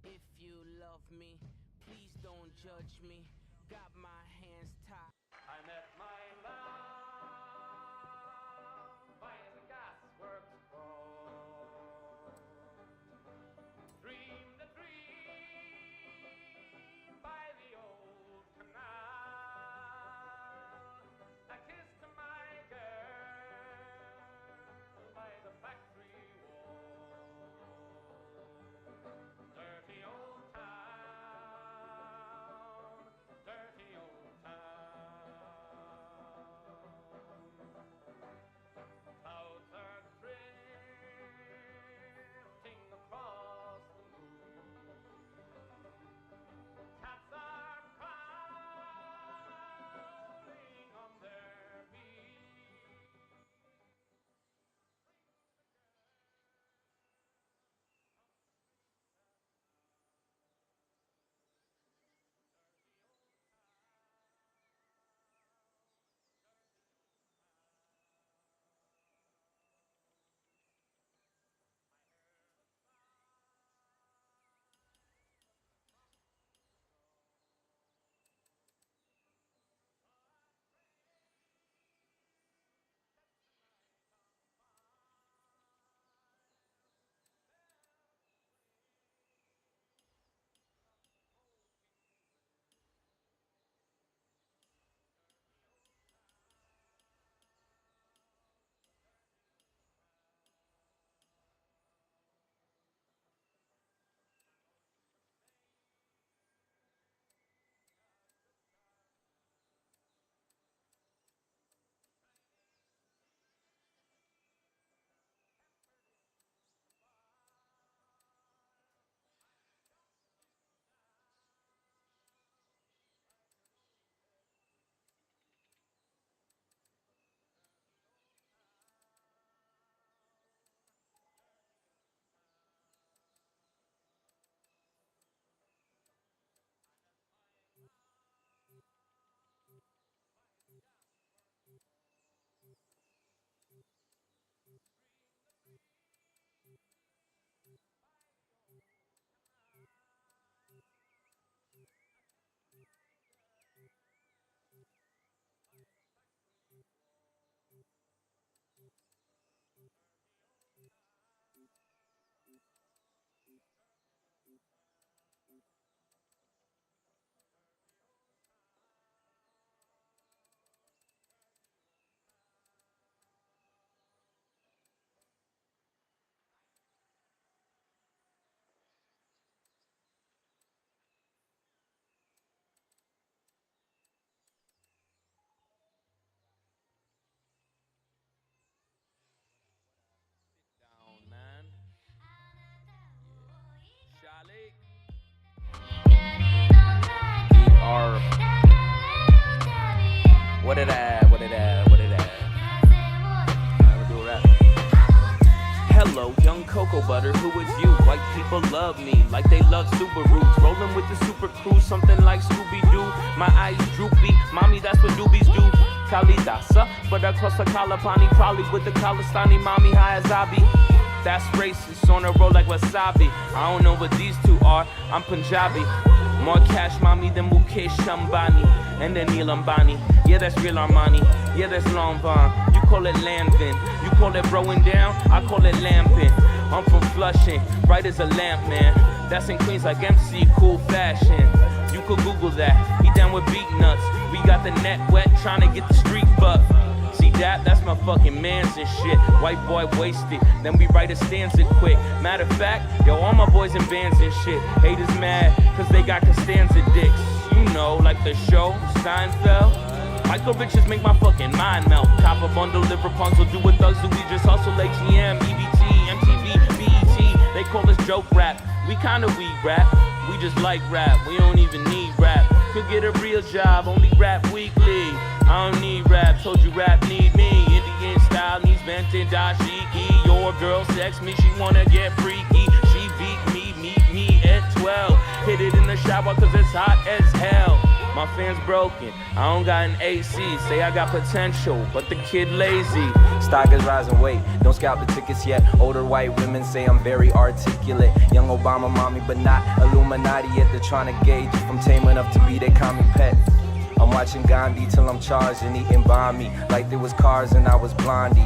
If you love me, please don't judge me. Got my hands tied. I met my love by the gasworks road. Dreamed a dream by the old canal. I kissed my girl by the factory wall. Dirty old town, dirty old town. butter, who is you? White people love me like they love Subarus. Rolling with the super crew, something like Scooby-Doo. My eyes droopy, mommy, that's what doobies do. Kalidasa, but across the Kalapani, probably with the Kalistani, mommy, high as I be. That's racist, on a roll like wasabi. I don't know what these two are, I'm Punjabi. More cash, mommy, than Mukesh Ambani and then Neil Ambani. Yeah, that's real Armani. Yeah, that's Long Vaughn. You call it Lambin. You call it broing down, I call it lamping. I'm from Flushing, bright as a lamp, man. That's in Queens like MC, cool fashion. You could Google that, he down with beat nuts. We got the net wet, trying to get the street buck. See that's my fucking mans and shit. White boy wasted, then we write a stanza quick. Matter of fact, yo, all my boys in bands and shit. Haters mad, cause they got Costanza dicks. You know, like the show, Seinfeld. Michael Richards make my fucking mind melt. Cop a bundle, live Rapunzel, do what thugs do. We just hustle ATM, EBT, MTV, BET. They call us joke rap. We kinda weed rap. We just like rap. We don't even need rap. Could get a real job, only rap weekly. I don't need rap, told you rap need me. Indian style needs Benton dashiki. Your girl sex me, she wanna get freaky. She beat me, meet me at 12. Hit it in the shower cause it's hot as hell. My fan's broken, I don't got an AC. Say I got potential, but the kid lazy. Stock is rising, wait, don't scalp the tickets yet. Older white women say I'm very articulate. Young Obama mommy, but not Illuminati yet. They're trying to gauge if I'm tame enough to be their common pet. I'm watching Gandhi till I'm charged and eating Bami like there was cars and I was Blondie.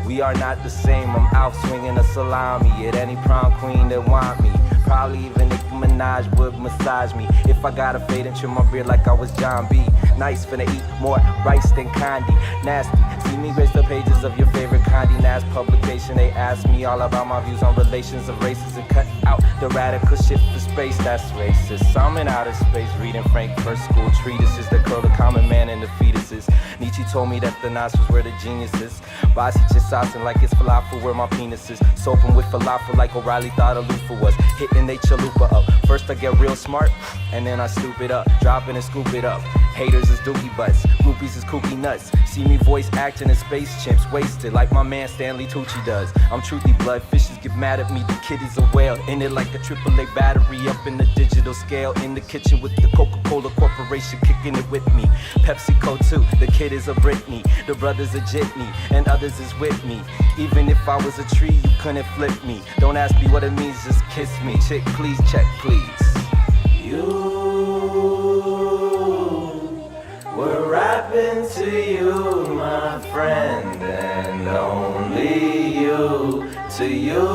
We are not the same, I'm out swinging a salami at any prom queen that want me. Probably even Nicki Minaj would massage me if I got a fade and trim my beard like I was John B. Nice, finna eat more rice than Condi. Nasty, see me grace the pages of your favorite Condé Nast publication. They ask me all about my views on relations of races and cut out the radical shit for space. That's racist. I'm in outer space reading Frankfurt School treatises that curl the common man and the fetuses. Nietzsche told me that the nostrils were the geniuses. Bossy just saucing like it's falafel where my penis is. Soaping with falafel like O'Reilly thought a loofah was. Hitting they chalupa up. First I get real smart, and then I stoop it up. Drop it and scoop it up. Haters is dookie butts, groupies is kooky nuts. See me voice acting in space chimps, wasted like my man Stanley Tucci does. I'm truthy blood, fishes get mad at me, the kid is a whale. In it like a AAA battery, up in the digital scale. In the kitchen with the Coca-Cola Corporation kicking it with me. PepsiCo too, the kid is a Britney. The brother's a Jitney, and others is with me. Even if I was a tree, you couldn't flip me. Don't ask me what it means, just kiss me. Chick, please, check, please. We're rapping to you, my friend, and only you, to you.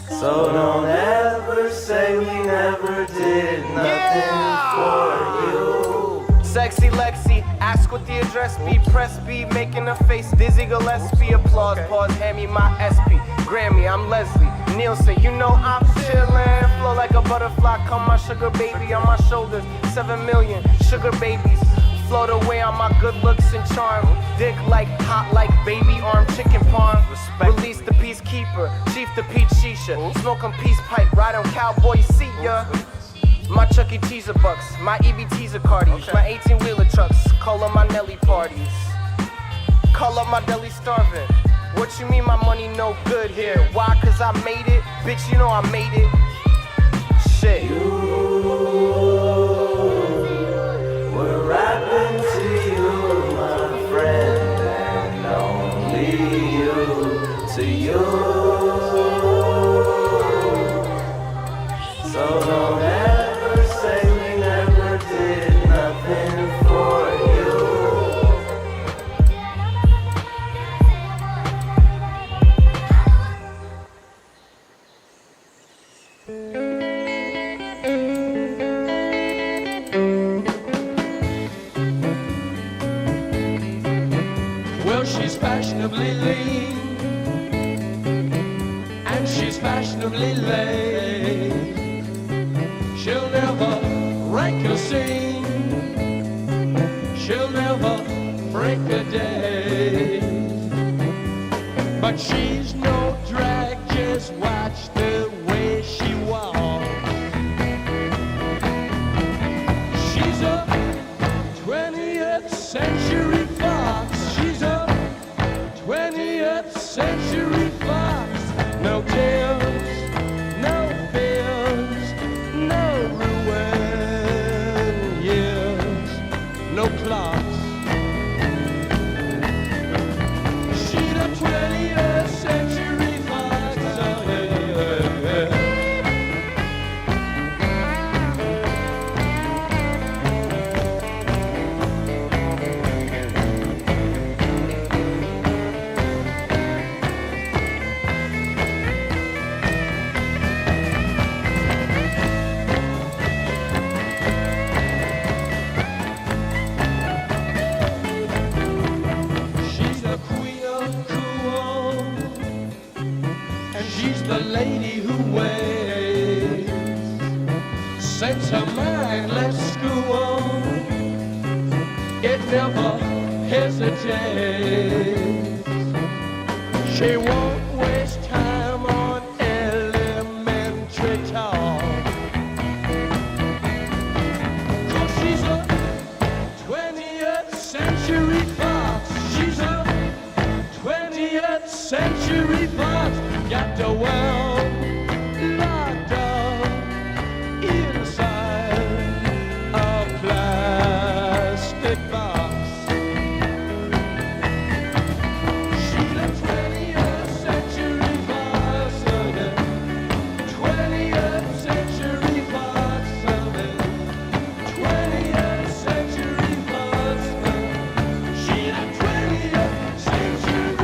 So don't ever say we never did nothing for you. Sexy Lexi, ask what the address be. Press B, making a face. Dizzy Gillespie, applause, pause, hand me my SP. Grammy, I'm Leslie. Nielsen, you know I'm chillin'. Flow like a butterfly, come my sugar baby on my shoulders. 7 million sugar babies. Float away on my good looks and charm. Dick like hot like baby arm chicken parm. Release the peacekeeper, chief the peach shisha. Smoking peace pipe, ride on cowboy seat, ya. My Chuck E. Cheese bucks, my EBT's a cardies, my 18-wheeler trucks, call up my Nelly parties. Call up my deli starving. What you mean my money no good here? Why? Cause I made it? Bitch, you know I made it. Shit. We're rapping to you, my friend, and only you, to you. So don't ever say we never did nothing for you. Well, she's fashionably lean, and she's fashionably late. She'll never rank a scene, she'll never break a day. But she's no drag, just watch the way she walks. She's a 20th century fox. She's a 20th No tears, no fears, no ruin years, no clocks. She's a 20th century fox. She's a queen of cool, and she's the lady who waits. Sets her mind, let's school. It never hesitates. She won't waste time on elementary talk. 'Cause she's a 20th century fox. She's a 20th century fox. Got the world locked up inside a plastic box. She's a 20th century fox. 20th century fox. 20th century fox. She's a 20th century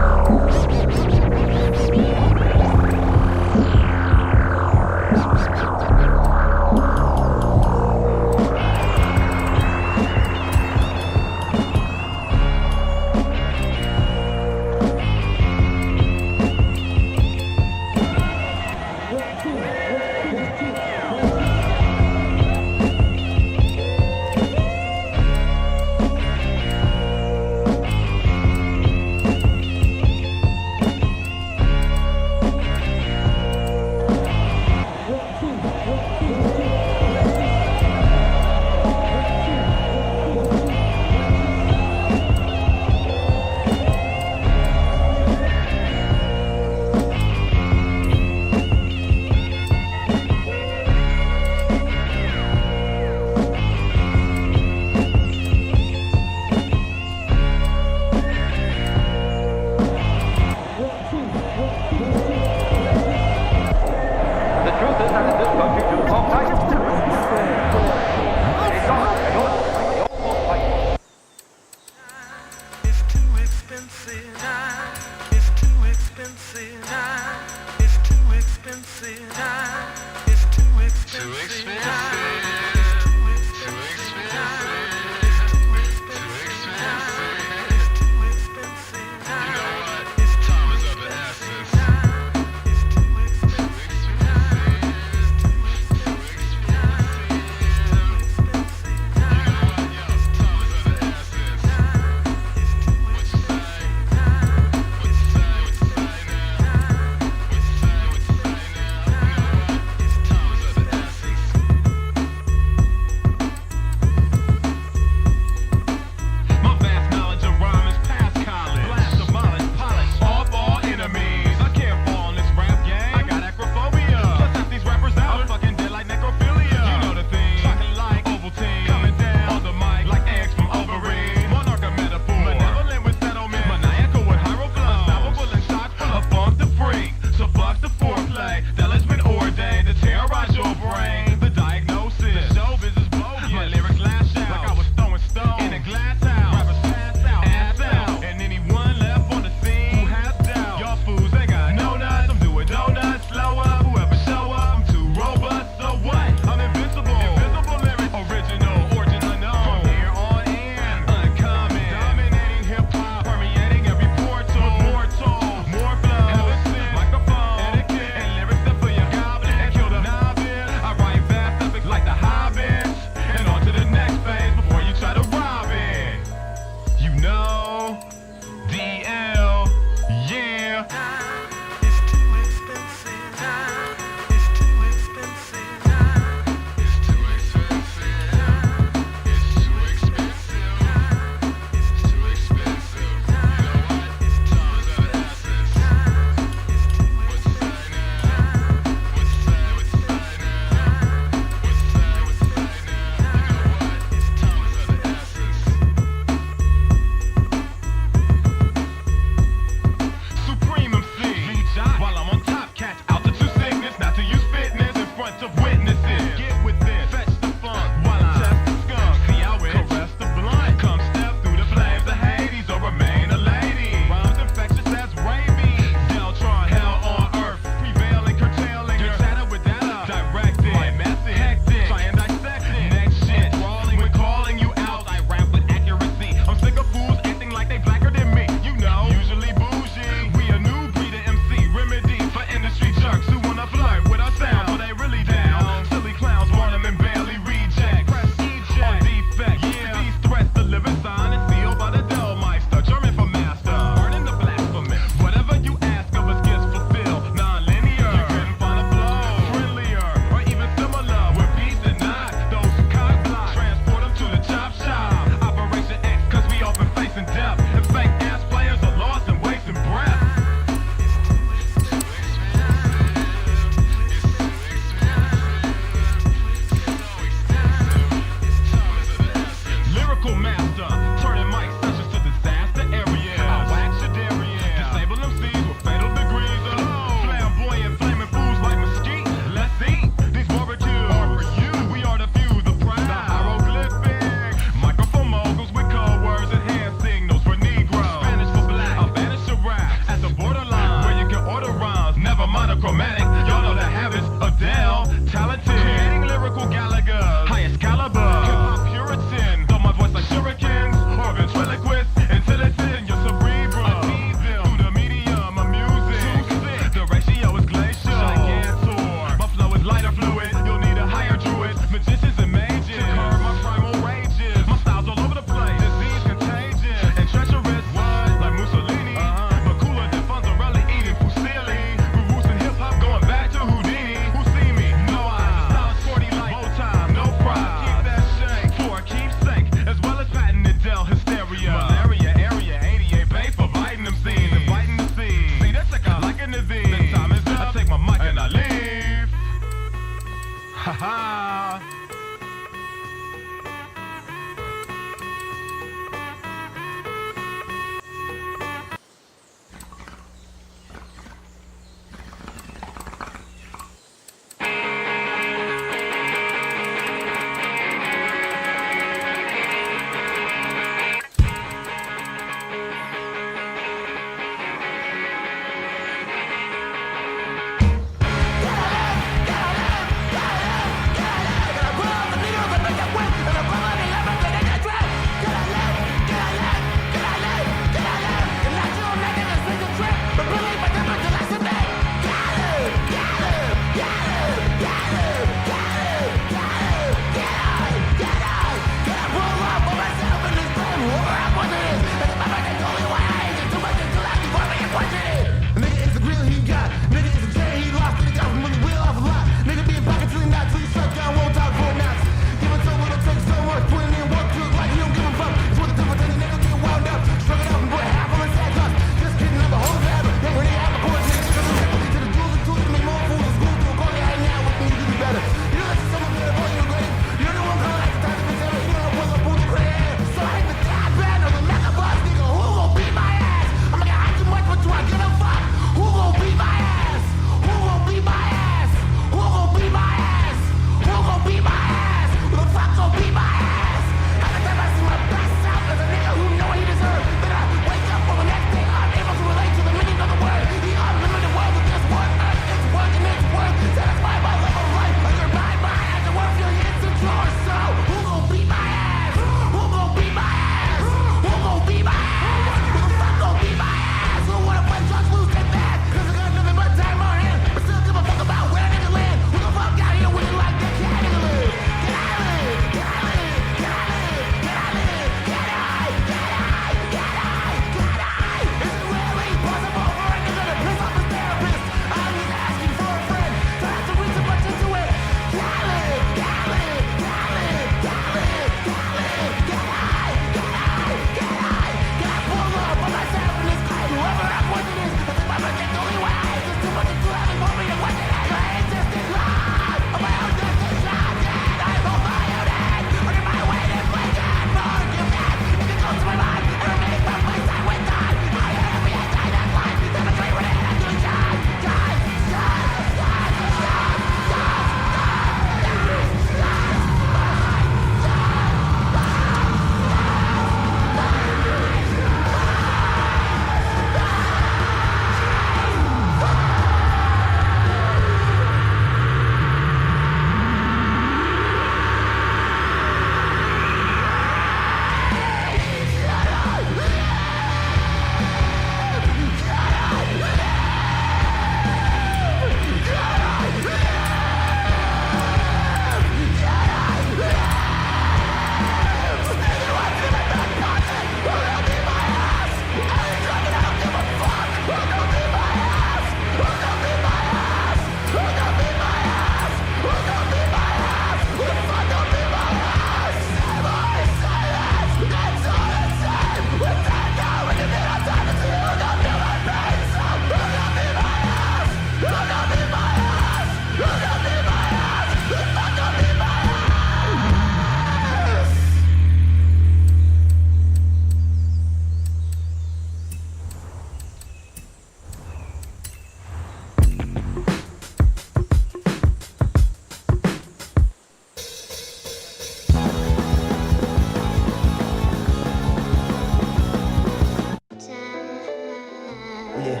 Yeah.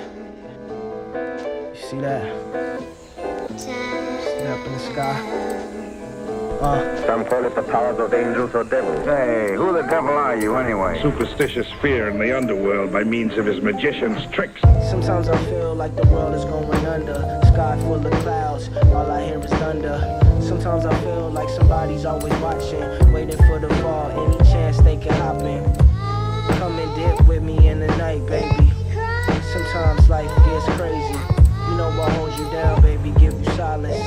You see that? See that up in the sky? Some call it the powers of angels or devils. Hey, who the devil are you anyway? Superstitious fear in the underworld by means of his magician's tricks. Sometimes I feel like the world is going under. Sky full of clouds, all I hear is thunder. Sometimes I feel like somebody's always watching, waiting for the fall, any chance they can hop in. Come and dip with me in the night, baby. Sometimes life gets crazy. You know what holds you down, baby, give you solace.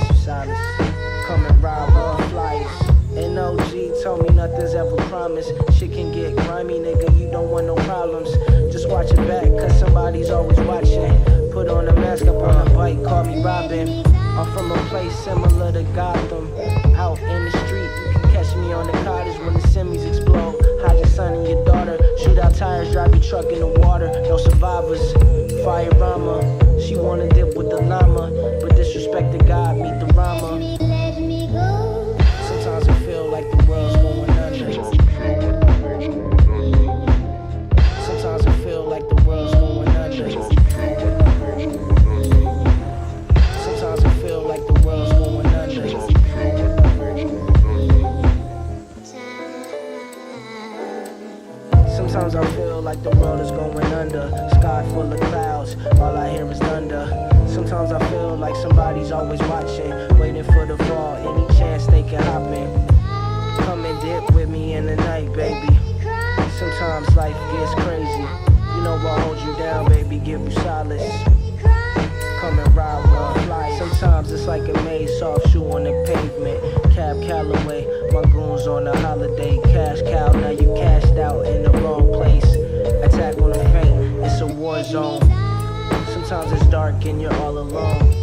Come and ride with the flyers. And OG told me nothing's ever promised. Shit can get grimy, nigga, you don't want no problems. Just watch it back, cause somebody's always watching. Put on a mask, up on a bike, call me Robin. I'm from a place similar to Gotham. Out in the street, you can catch me on the cottage when the semis explode. Hide your son and your daughter. Shoot out tires, drive your truck in the water. No survivors. Fire Rama. She wanna dip with the llama, but disrespect to God, meet the Rama. Sometimes I feel like the world's going under. Sometimes I feel like the world's going under. Sometimes I feel like the world's going under. Sometimes I feel like the world is going under. Sky full of clouds, all I hear is thunder. Sometimes I feel like somebody's always watching, waiting for the fall, any chance they can hop in. Come and dip with me in the night, baby. Sometimes life gets crazy. You know what holds you down, baby, give you solace. Come and ride with a fly. Sometimes it's like a maze, soft shoe on the pavement. Cab Calloway, my goons on a holiday. Cash cow, now you cashed out in the wrong place. Attack on the faint, it's a war zone. Sometimes it's dark and you're all alone.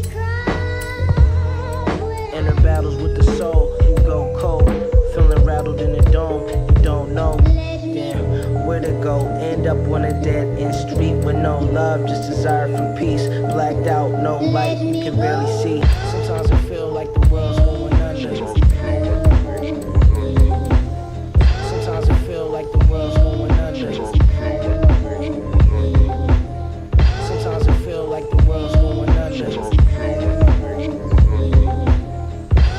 Inner battles with the soul, you go cold. Feeling rattled in the dome, you don't know. Damn, where to go? End up on a dead end street with no love, just desire for peace. Blacked out, no light, you can barely see. Sometimes I feel like the world's going under. Sometimes I feel like the world's going under. Sometimes I feel like the world's going under.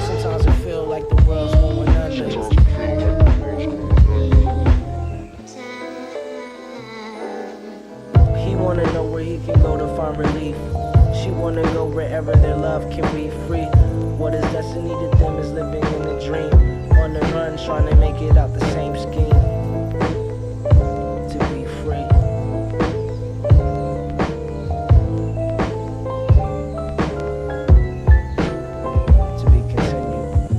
Sometimes I feel like the world's going under. He wanna know where he can go to find relief. She wanna go wherever their love can be free. What is destiny to them is living in a dream. On the run, trying to make it out the same scheme. To be free. To be continued.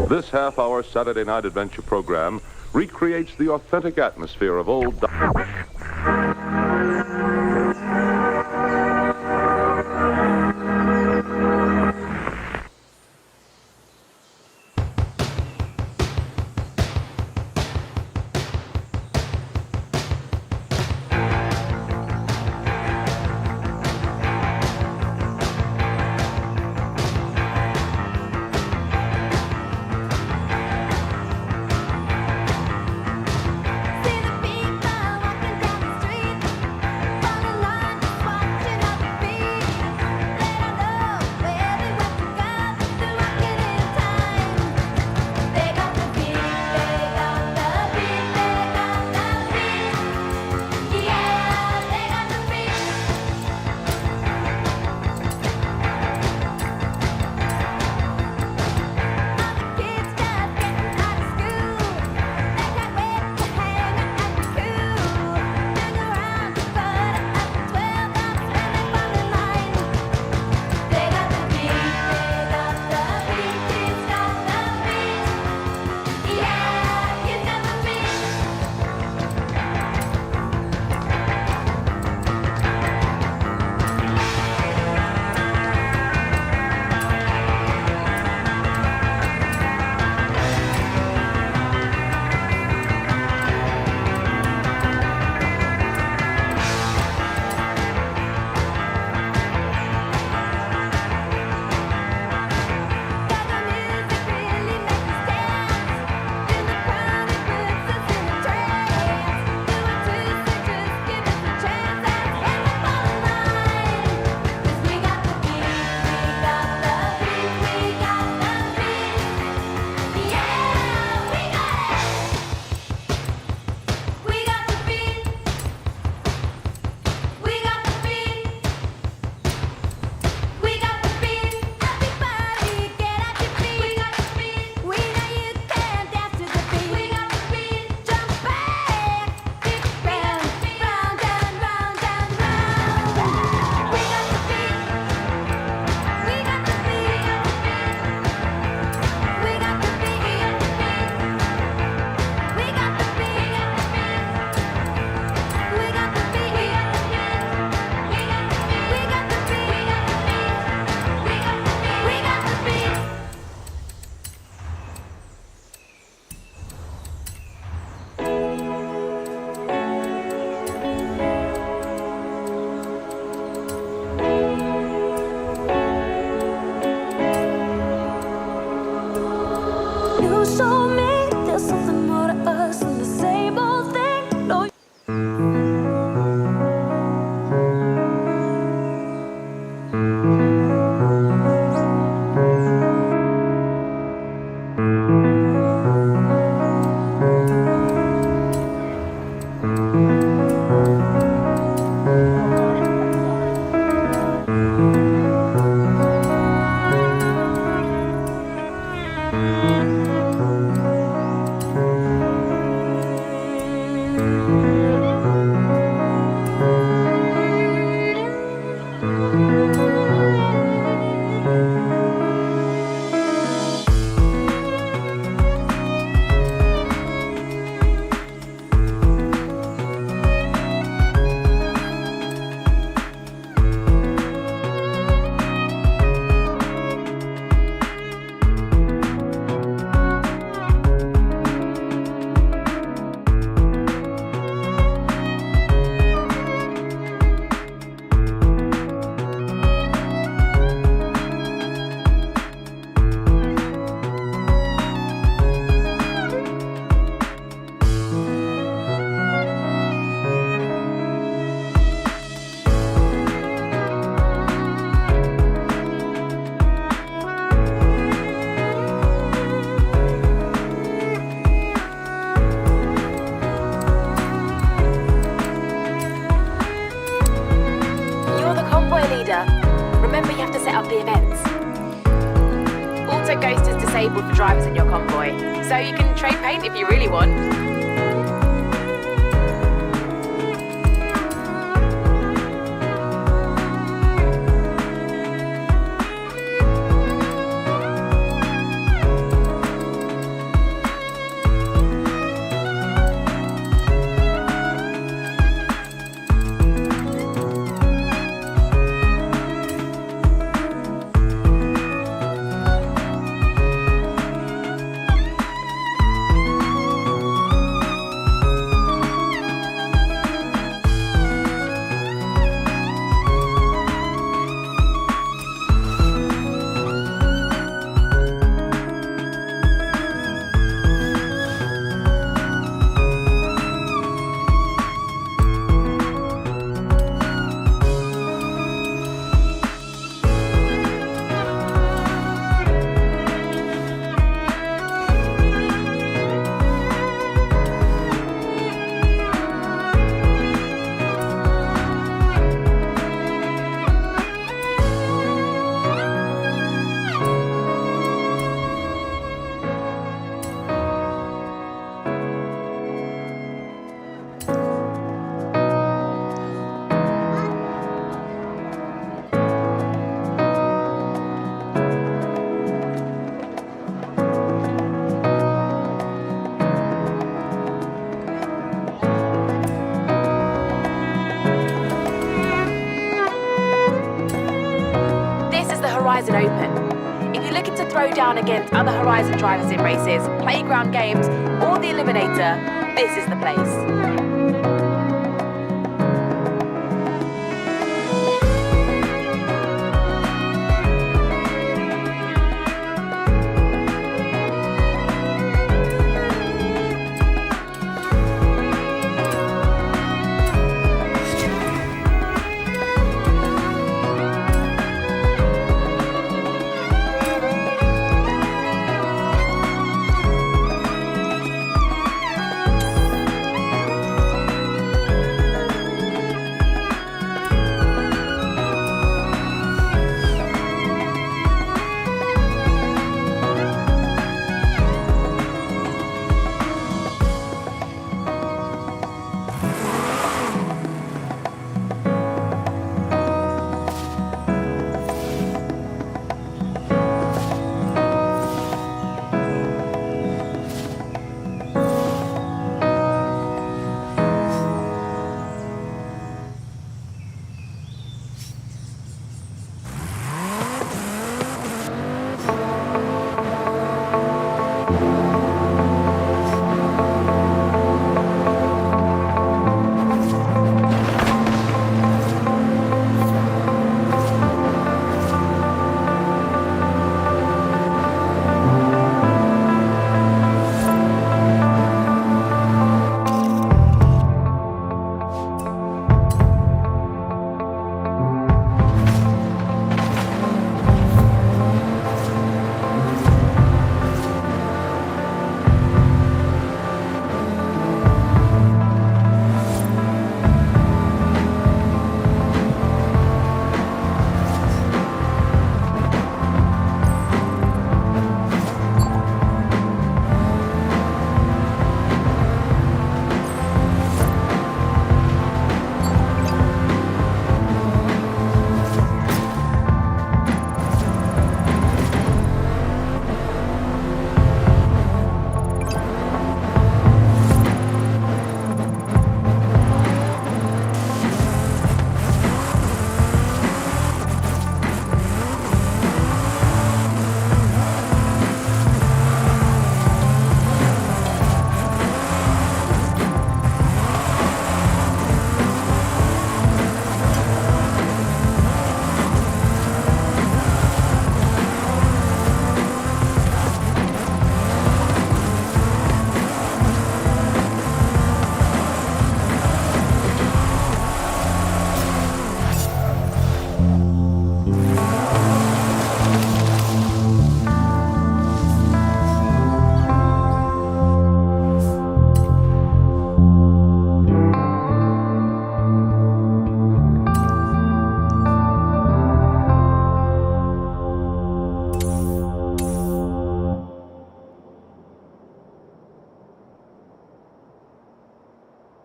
This half-hour Saturday night adventure program recreates the authentic atmosphere of old... See the people walking down set up the events. Auto Ghost is disabled for drivers in your convoy, so you can trade paint if you really want. Horizon Open. If you're looking to throw down against other Horizon drivers in races, playground games, or the Eliminator, this is the place.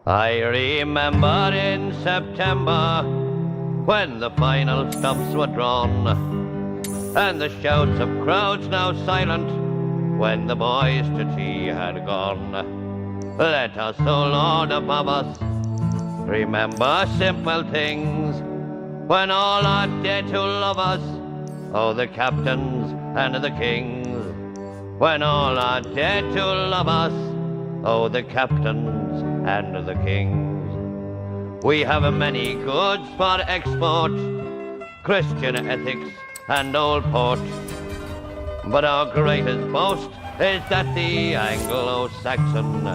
I remember in September when the final stops were drawn and the shouts of crowds now silent when the boys to tea had gone. Let us, O Lord above us, remember simple things when all are dead who love us, oh, the captains and the kings. When all are dead who love us, oh, the captains and the kings. We have many goods for export, Christian ethics and old port, but our greatest boast is that the Anglo-Saxon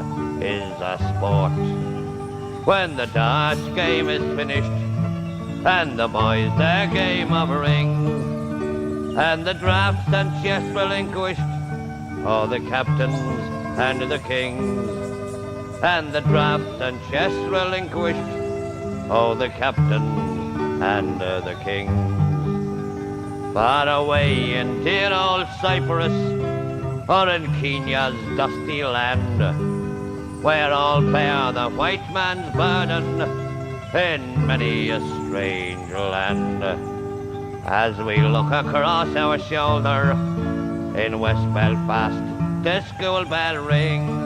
is a sport. When the darts game is finished and the boys their game of rings and the drafts and chess relinquished, oh, the captains and the kings. And the drafts and chess relinquished, oh, the captains and the kings. Far away in dear old Cyprus, or in Kenya's dusty land, where all bear the white man's burden in many a strange land. As we look across our shoulder in West Belfast, the school bell rings,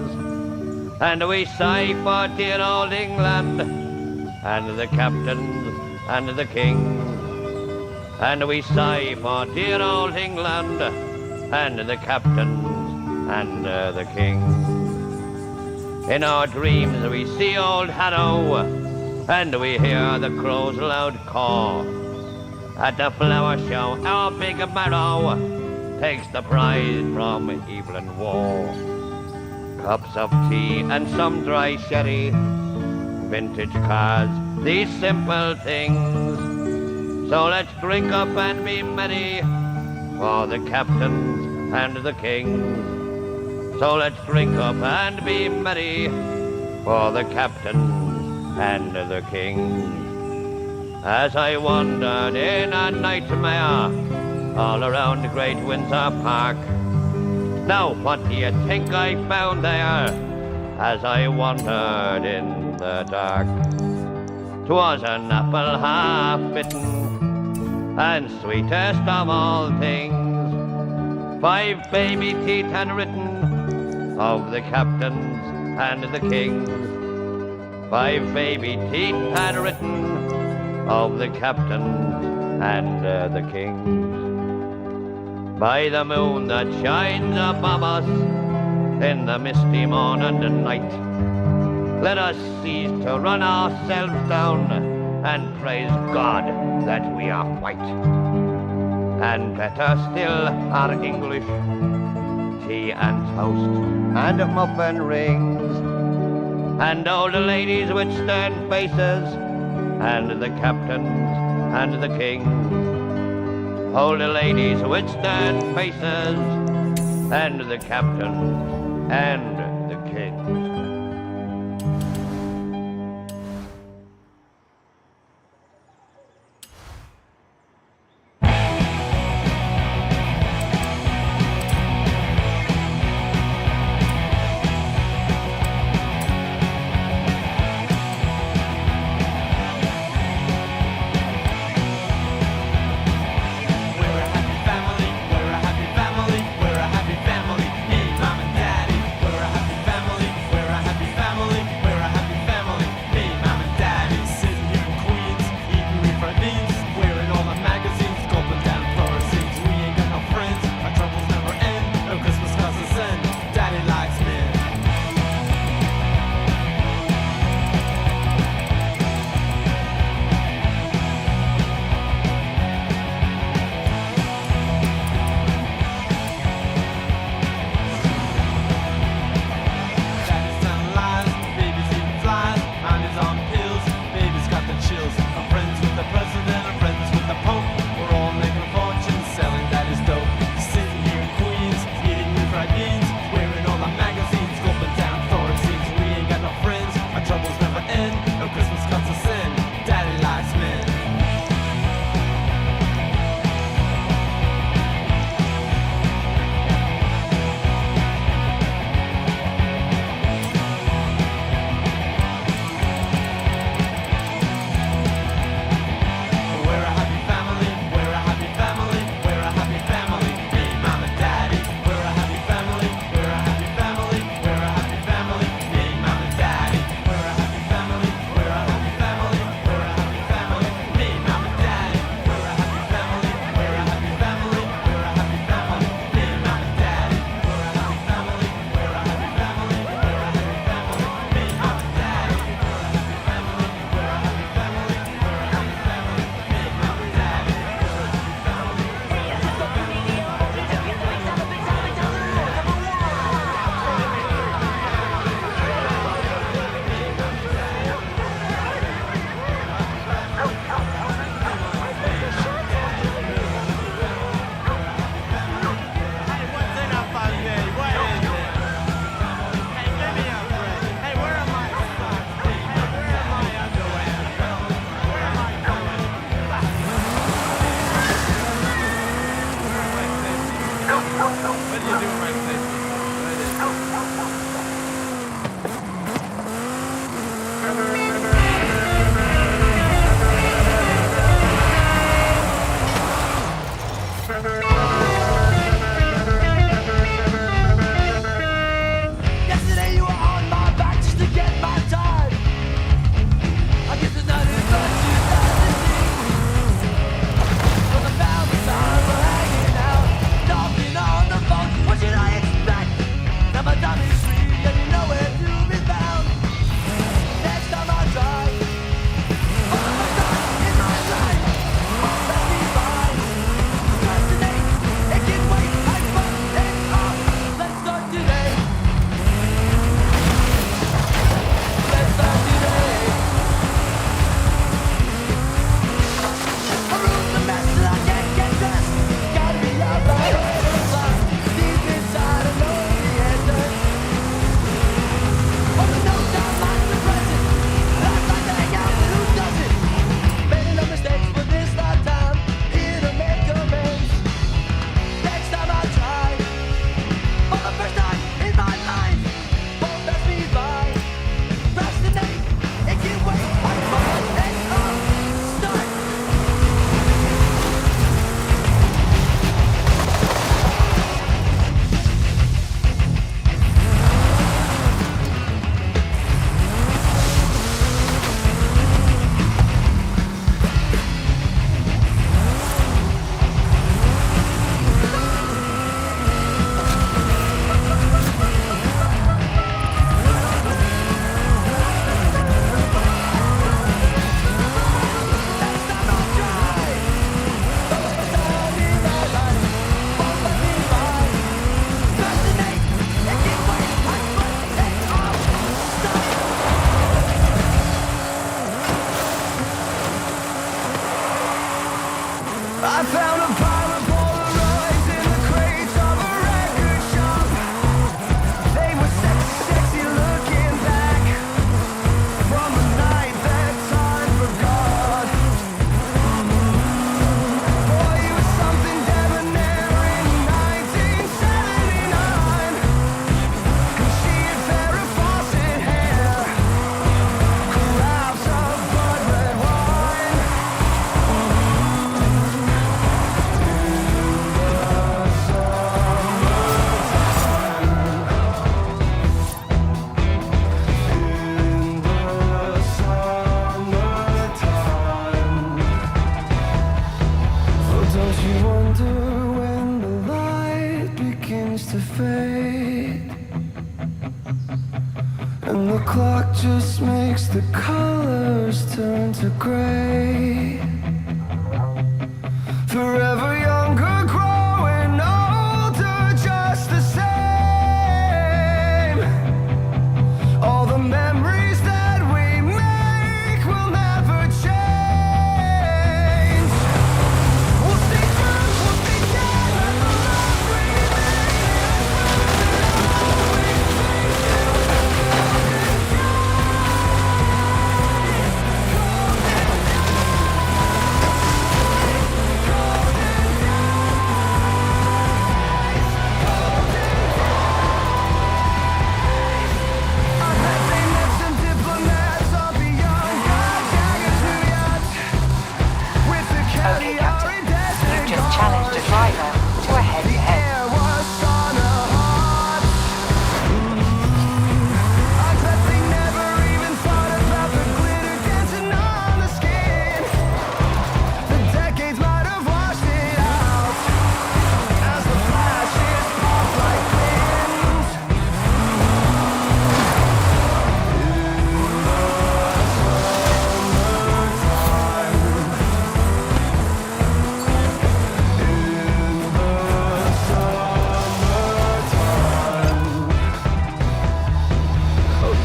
and we sigh for dear old England and the captains and the kings. And we sigh for dear old England and the captains and the kings. In our dreams we see old Harrow and we hear the crow's loud caw. At the flower show our big Marrow takes the prize from Evelyn War. Cups of tea and some dry sherry, vintage cars, these simple things. So let's drink up and be merry for the captains and the kings. So let's drink up and be merry for the captains and the kings. As I wandered in a nightmare all around Great Windsor Park, now what do you think I found there as I wandered in the dark? 'Twas an apple half bitten and sweetest of all things. 5 baby teeth had written of the captains and the kings. 5 baby teeth had written of the captains and the kings. By the moon that shines above us in the misty morn and night, let us cease to run ourselves down and praise God that we are white. And better still are English tea and toast and muffin rings, and old ladies with stern faces, and the captains and the kings. Old ladies with stern faces, and the captains and the kings. We're a happy family in mom and daddy. We're a I found a pile of Polaroids in the crates of a record shop. They were sexy looking back from a night that time forgot. Boy, it was something debonair in 1979. 'Cause she had Farrah Fawcett hair, carafes of blood red wine. Don't you wonder when the light begins to fade and the clock just makes the colors turn to gray? Forever younger, growing older, just the same. All the memories that we make will never change. We'll stay drunk, we'll stay dead, let the love Okay, Captain. You've just challenged a driver to a head-to-head.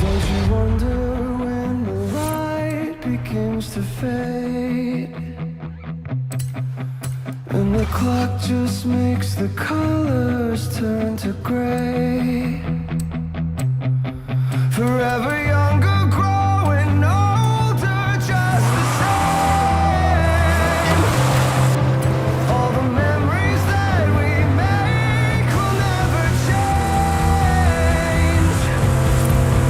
Don't you wonder when the light begins to fade and the clock just makes the colors turn to gray? Forever younger, growing older, just the same. All the memories that we make will never change.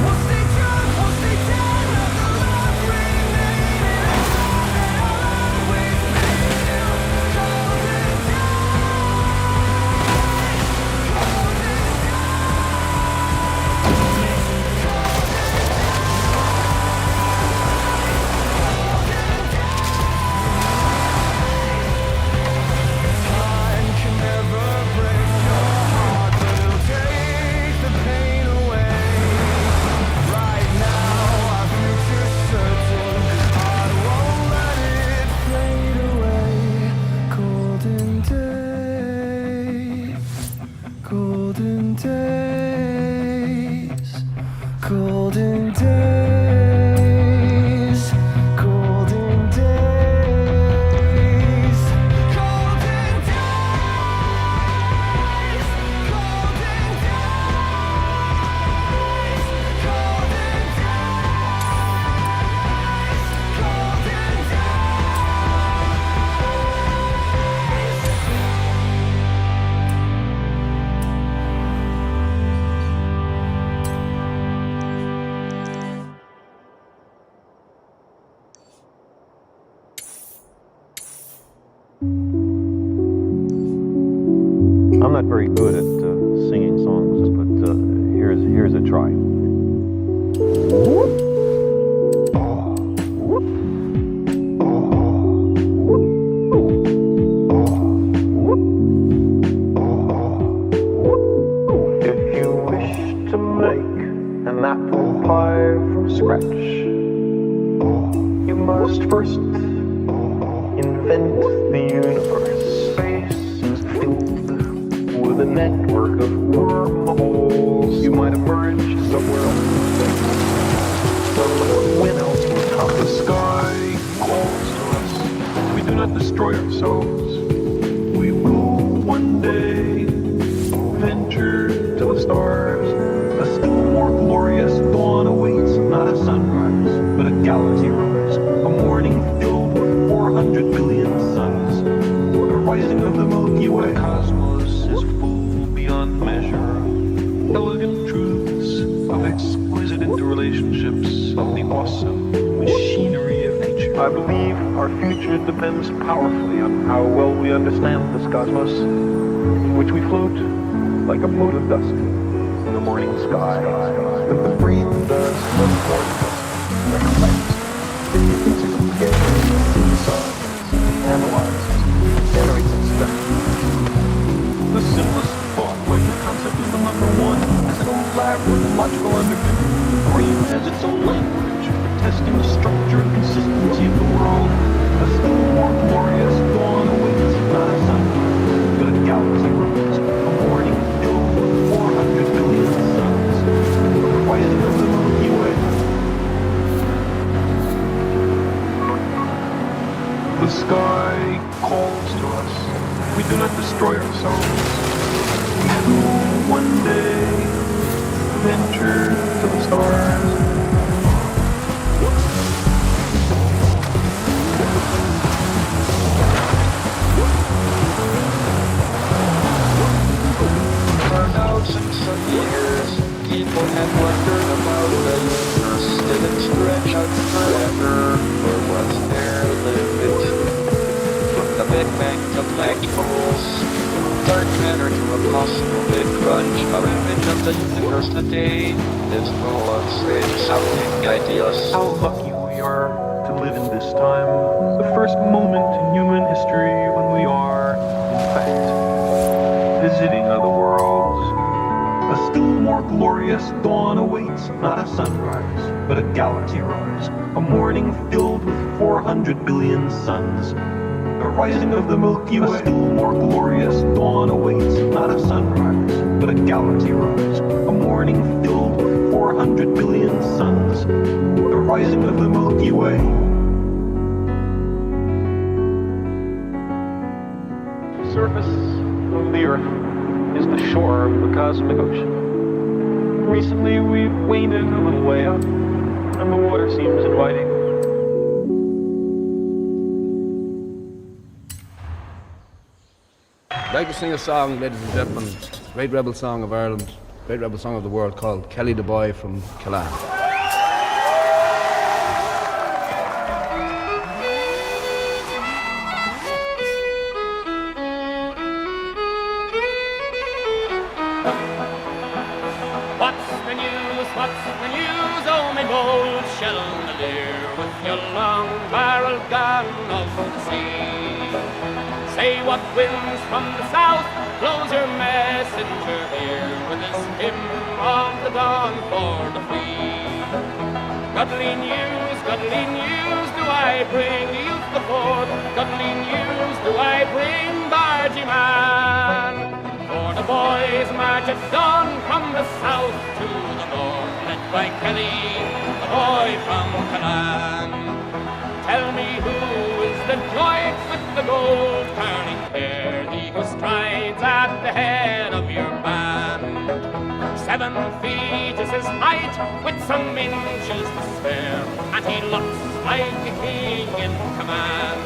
We'll stay drunk, we'll stay dead, let the love remain. It's all that I'll always feel. Golden days, golden days. not very good at singing songs, but here's a try. If you wish to make an apple pie from scratch, you must first invent the universe. Space is filled with a network of wormholes. You might emerge somewhere else. When else will come? The sky calls to us. We do not destroy ourselves. We will one day venture to the stars. A still more glorious dawn awaits, not a sunrise, but a galaxy rise. A morning filled with 400 billion suns. The rising of the Milky Way. The cosmos is full beyond measure. Elegant truths of exquisite interrelationships of the awesome machinery of nature. I believe our future depends powerfully on how well we understand this cosmos, in which we float like a mote of dust in the morning sky. That the brain does much more than just recollect. It physically gathers, decides, analyzes, generates its stuff. The simplest thought, like the concept of the number one, has an elaborate logical underpinning. The brain has its own language for testing the structure and consistency of the world. A still more glorious dawn awaits, not a sunrise, but a galaxy rise. A morning filled with 400 billion suns. The rising of the Milky Way. The sky calls to us. We do not destroy ourselves. We will one day venture to the stars. For thousands of years, people have wondered about the universe. Did it stretch out forever, or was there a limit? From the Big Bang to black holes, dark matter to a possible Big Crunch, our image of the universe today is full of strange sounding ideas. How lucky we are to live in this time, the first moment in human history when we are, in fact, visiting other worlds. A still more glorious dawn awaits, not a sunrise, but a galaxy rise. A morning filled with 400 billion suns. The rising of the Milky Way. A still more glorious dawn awaits, not a sunrise, but a galaxy rise. A morning filled with 400 billion suns. The rising of the Milky Way. The surface of the Earth is the shore of the cosmic ocean. Recently, we've waded a little way up, and the water seems inviting. I'd like to sing a song, ladies and gentlemen, great rebel song of Ireland, great rebel song of the world, called Kelly the Boy from Killarn. What's the news? What's the news? Oh, my bold chandelier, with your long barrel gun of the sea. Say what winds from the south blows your messenger here with this hymn of the dawn for the free. Godly news, do I bring youth the fourth? Godly news, do I bring Bargy man? For the boys march at dawn from the south to the north, led by Kelly, the boy from Killarn. Tell me who is the joint with the gold curling hair, he who strides at the head of your band. 7 feet is his height, with some inches to spare, and he looks like a king in command.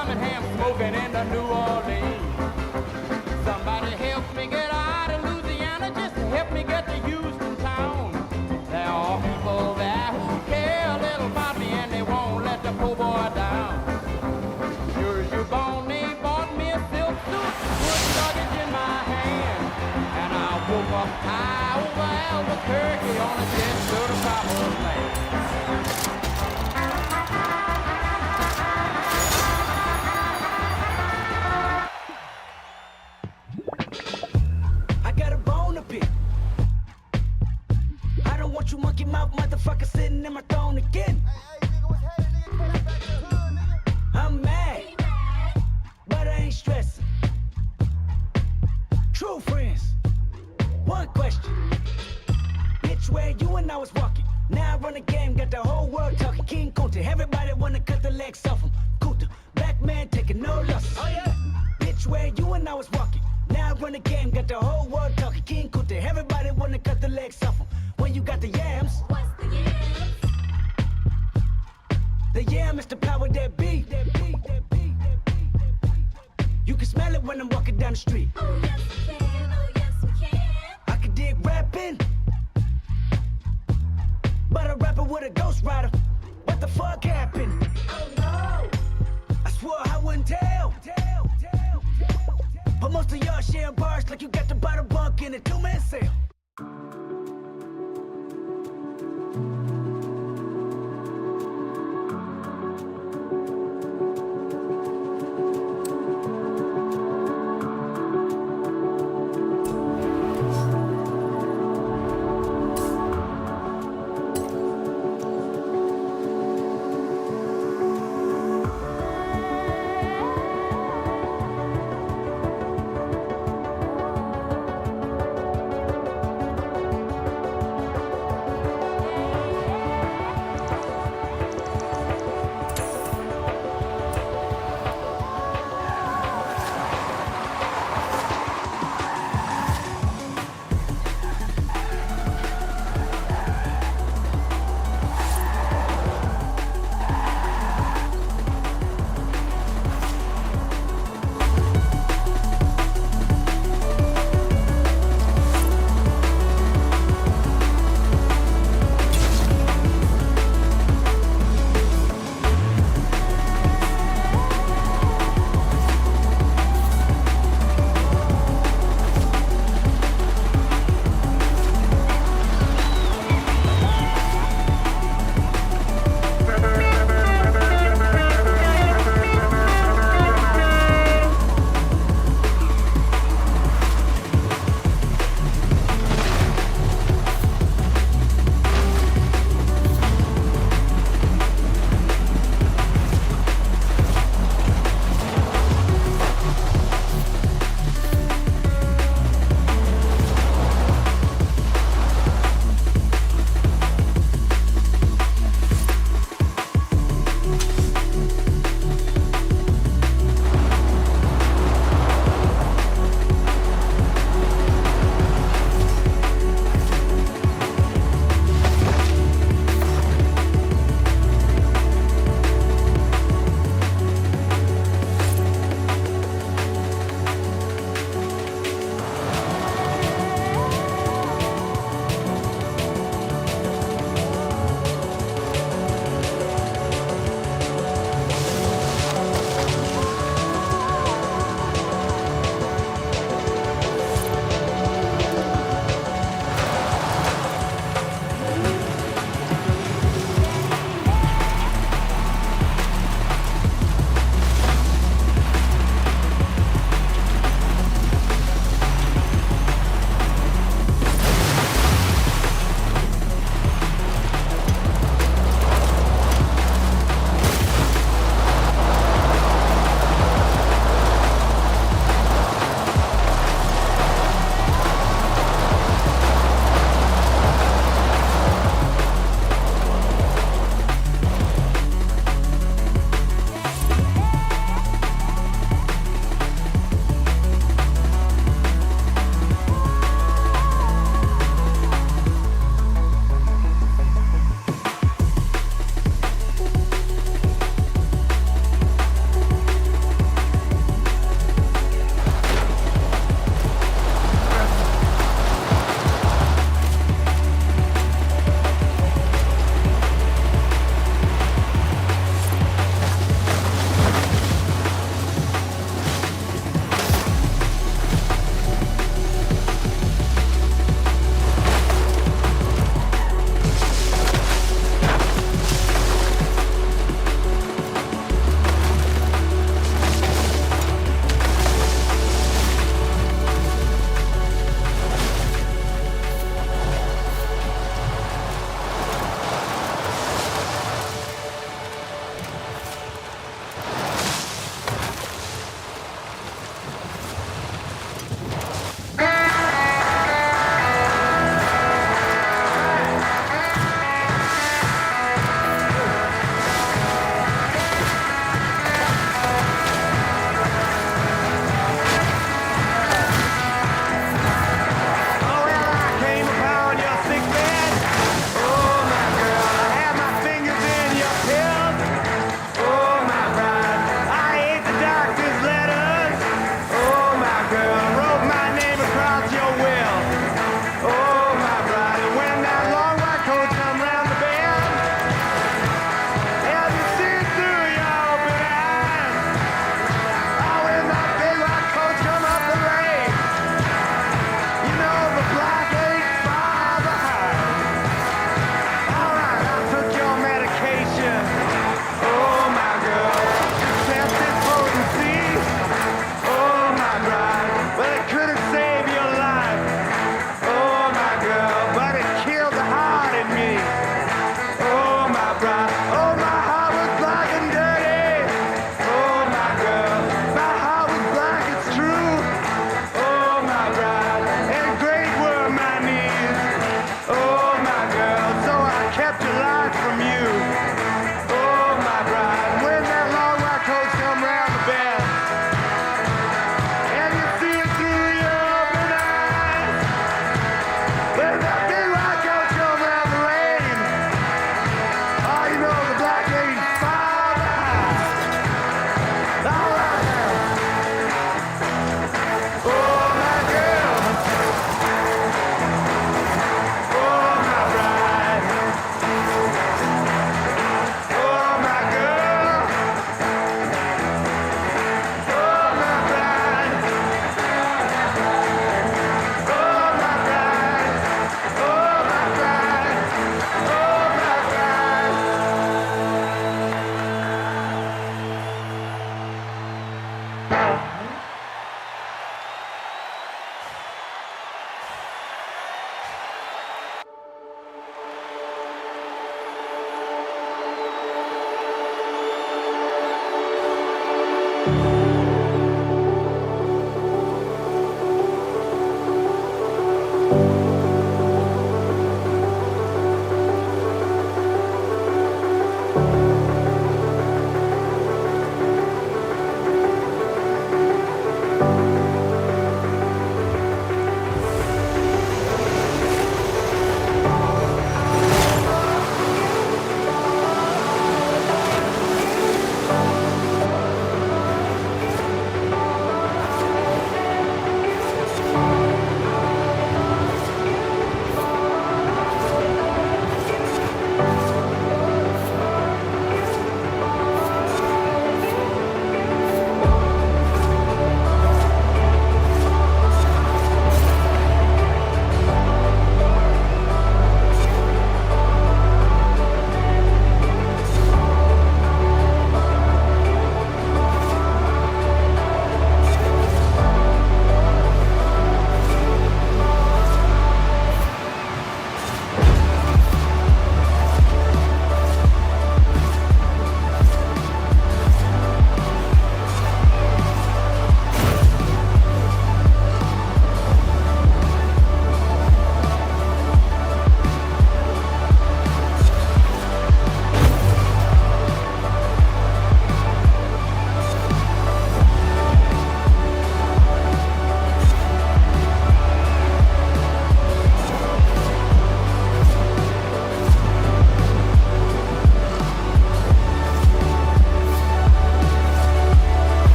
Birmingham, smoking into New Orleans. Somebody help me get out of Louisiana, just help me get to Houston town. There are people there who care a little about me and they won't let the poor boy down. Sure as you're born, they bought me a silk suit, put luggage in my hand, and I woke up high over Albuquerque on a jet to the promised land. I got a bone to pick. I don't want you monkey mouth motherfucker sitting in my throne again. I'm mad, but I ain't stressing. True friends, one question. Bitch, where you and I was walking. Now I run the game, got the whole world talking. King Kunta, everybody wanna cut the legs off him. Kunta, black man taking no losses. Oh yeah. Bitch, where you and I was walking. Now I run the game, got the whole world talking. King Kunta, everybody wanna cut the legs off him. When you got the yams. What's the yams? The yam is the power that be. You can smell it when I'm walking down the street. Oh yes we can, oh yes we can. I can dig rapping, but a rapper with a ghost rider. What the fuck happened? Oh no! I swore I wouldn't tell. But most of y'all share bars like you got the bottom bunk in a two-man sale.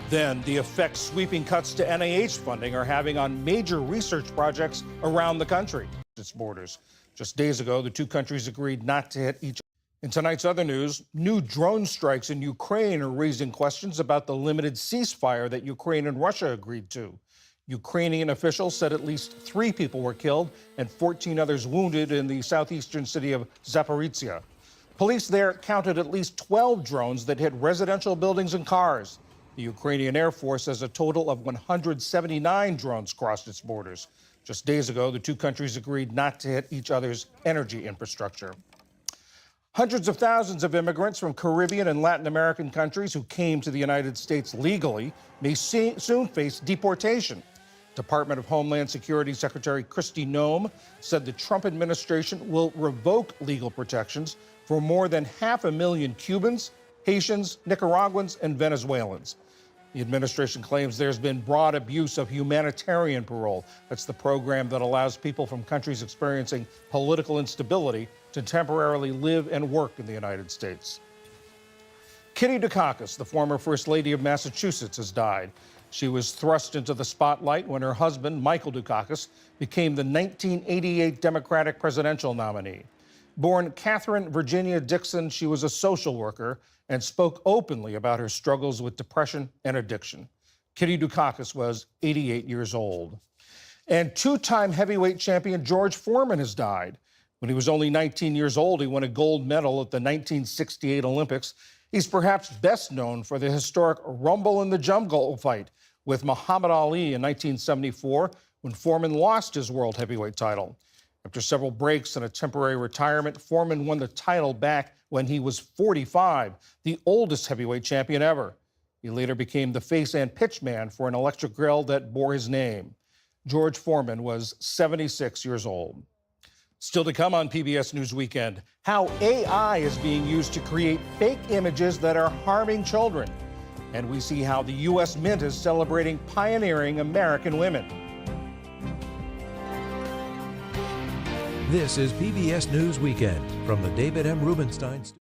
Then, the effects sweeping cuts to NIH funding are having on major research projects around the country. Its borders. Just days ago, the two countries agreed not to hit each other. In tonight's other news, new drone strikes in Ukraine are raising questions about the limited ceasefire that Ukraine and Russia agreed to. Ukrainian officials said at least 3 people were killed and 14 others wounded in the southeastern city of Zaporizhia. Police there counted at least 12 drones that hit residential buildings and cars. The Ukrainian Air Force says a total of 179 drones crossed its borders. Just days ago, the two countries agreed not to hit each other's energy infrastructure. Hundreds of thousands of immigrants from Caribbean and Latin American countries who came to the United States legally may soon face deportation. Department of Homeland Security Secretary Kristi Noem said the Trump administration will revoke legal protections for more than 500,000 Cubans, Haitians, Nicaraguans, and Venezuelans. The administration claims there's been broad abuse of humanitarian parole. That's the program that allows people from countries experiencing political instability to temporarily live and work in the United States. Kitty Dukakis, the former First Lady of Massachusetts, has died. She was thrust into the spotlight when her husband, Michael Dukakis, became the 1988 Democratic presidential nominee. Born Catherine Virginia Dixon, she was a social worker and spoke openly about her struggles with depression and addiction. Kitty Dukakis was 88 years old. And two-time heavyweight champion George Foreman has died. When he was only 19 years old, he won a gold medal at the 1968 Olympics. He's perhaps best known for the historic Rumble in the Jungle fight with Muhammad Ali in 1974, when Foreman lost his world heavyweight title. After several breaks and a temporary retirement, Foreman won the title back when he was 45, the oldest heavyweight champion ever. He later became the face and pitch man for an electric grill that bore his name. George Foreman was 76 years old. Still to come on PBS News Weekend, how AI is being used to create fake images that are harming children. And we see how the U.S. Mint is celebrating pioneering American women. This is PBS News Weekend from the David M. Rubenstein Studio.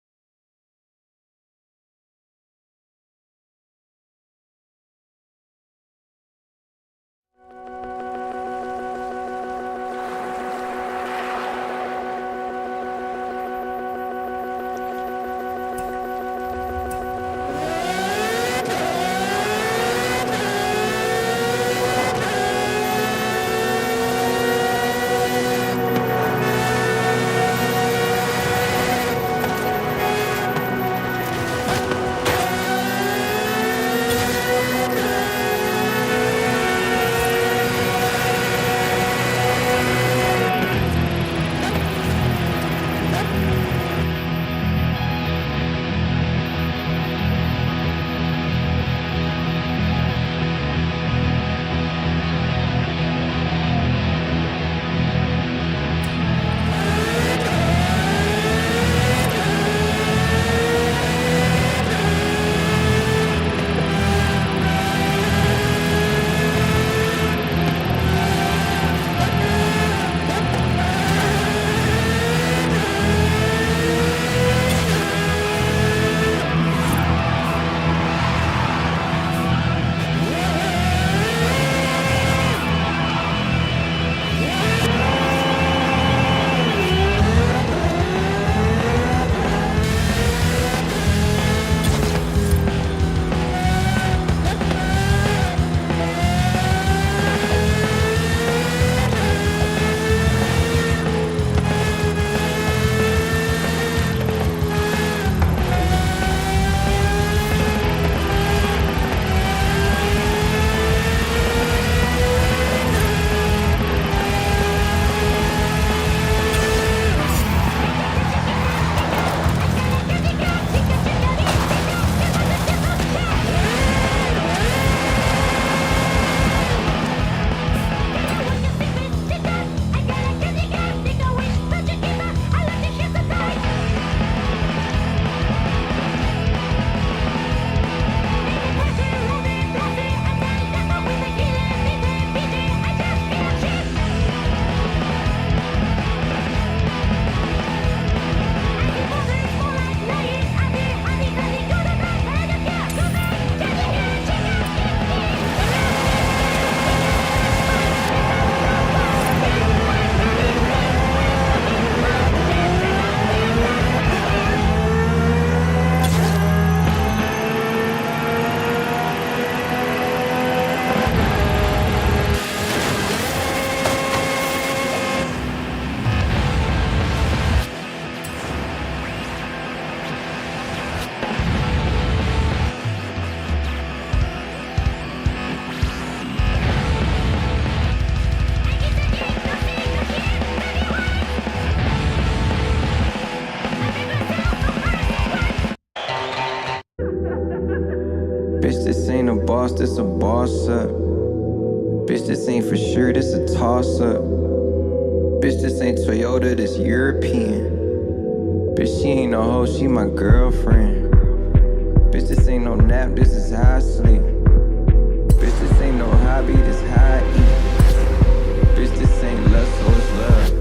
Bitch, this ain't a boss, this a boss up. Bitch, this ain't for sure, this a toss up. Bitch, this ain't Toyota, this European. Bitch, she ain't no hoe, she my girlfriend. Bitch, this ain't no nap, this is how I sleep. Bitch, this ain't no hobby, this how I eat. Bitch, this ain't lust, so it's love.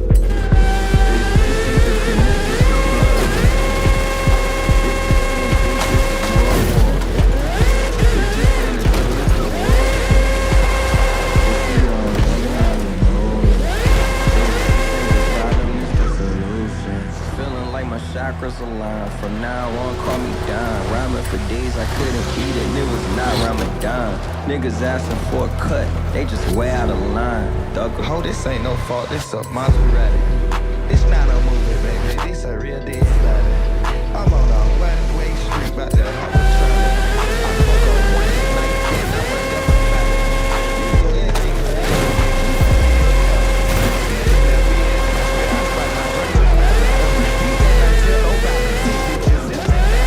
Bitch, this ain't the connect, this is love. Bitch, this ain't beef, this is World War. Bitch, this ain't the truth, this the world. Bitch, you don't know. Bitch, this ain't the problem, this the solution. Feeling like my chakras align. From now on, call me Don. Rhyming for days, I couldn't eat it. It was not Ramadan. Niggas asking for a cut, they just way out of line. Thugger. Oh, this ain't no fault, this a Maserati. It's not a movie, baby, this a real deal study. I'm on a one-way street, about to have a trolley. I fuck up one night, and I'm a double patty. You do anything for me. I spot my virgin rabbit. You can't tell nobody. These bitches is mad.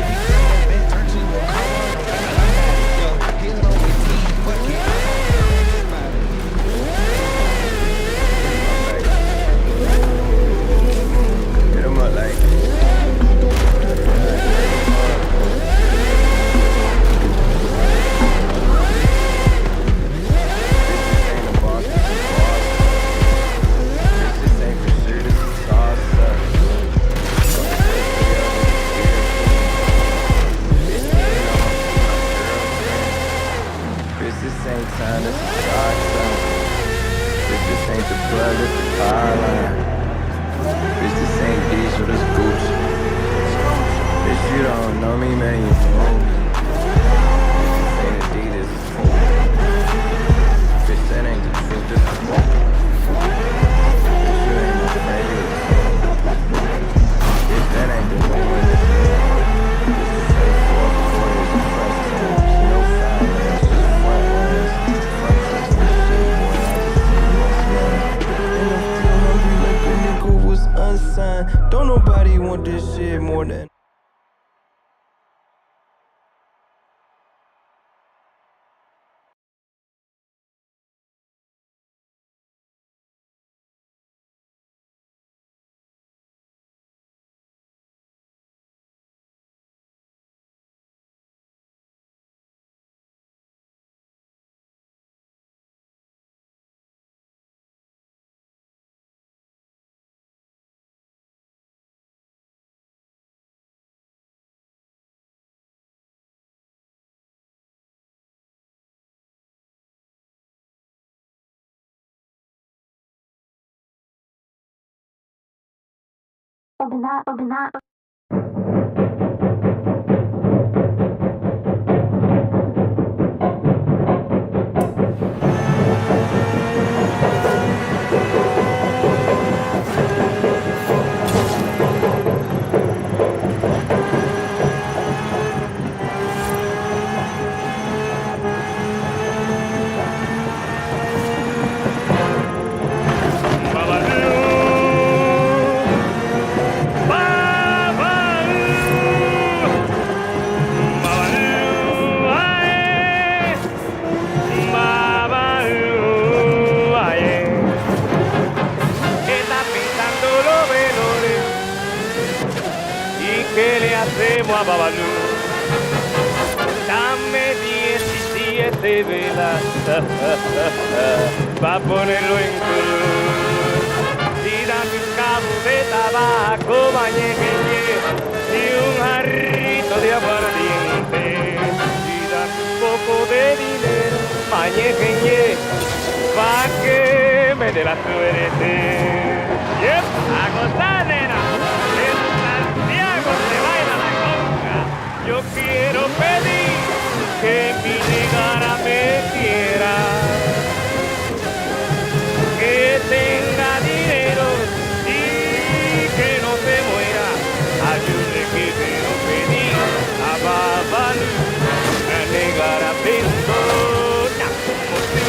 We come up and turn to a car on the back. Yo, get on with me, fuck it. Hit 'em up like. Time, this is dark zone. Bitch, this ain't the plug, this the power line. Bitch, this ain't diesel, this Gucci. Bitch, you don't know me, man, you know me. Bitch, this ain't Adidas, it's cool. Bitch, that ain't the truth, this is cool. Bitch, you ain't my friend, you a tool. Bitch, that ain't the way when it's in. Bitch, this ain't 440s and fresh times. No foul, man, it's just front ones. Unsigned. Don't nobody want this shit more than ¿Qué le hacemos a Babalú? Dame 17 velas pa' ponerlo en cruz. Y dame un cabo de tabaco, bañejeñe, y un jarrito de aguardiente. Y dame un poco de dinero, bañejeñe, pa' que me dé la suerte. Yep, a gozar, nena. Yo quiero pedir que mi negara me quiera, que tenga dinero y que no se muera. Ayude que quiero pedir a Babalú, la negara pendona, como tú,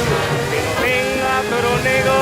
que no tenga otro negro.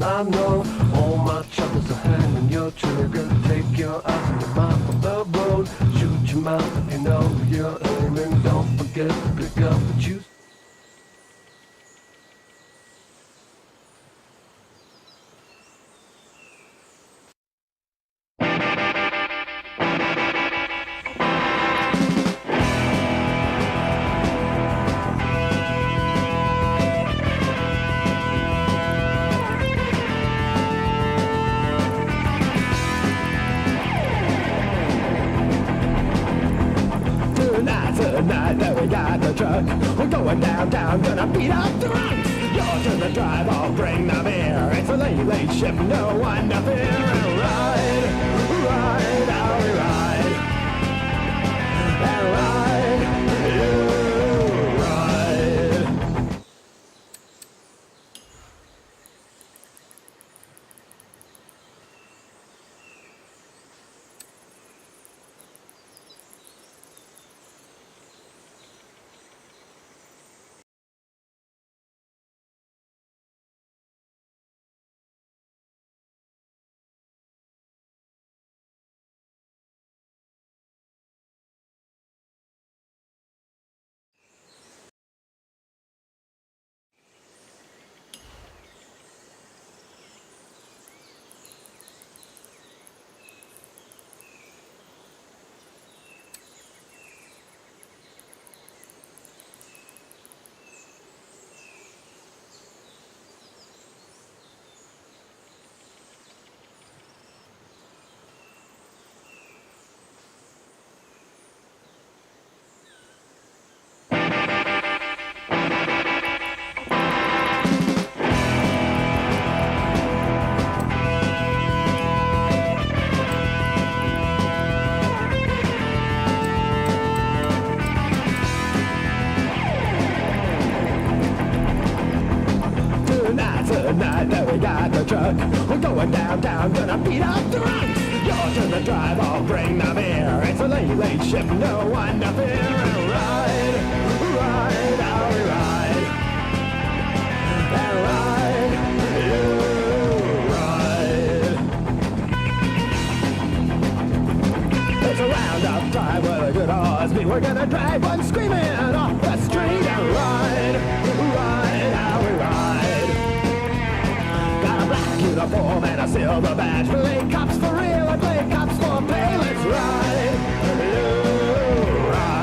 I know all my troubles are hanging your trigger. Take your eyes and your mind from the road. Shoot your mouth if you know you're aiming. Don't forget to pick up the juice. Tonight that we got the truck, we're going downtown, gonna beat up the drunks. You're to the drive, I'll bring the beer. It's a late shift, no one to fear. And ride, how we ride. And ride, you ride. Tonight that we got the truck, we're going downtown, gonna beat up the drunks. You're to the drive, I'll bring the beer. It's a late shift, no one to fear. And ride, how we ride. And ride, you ride. It's a roundup time with a good horse beat. We're gonna drive one screaming off the street and ride, how we ride. Uniform and a silver badge. Play cops for real and play cops for pay. Let's ride, ride.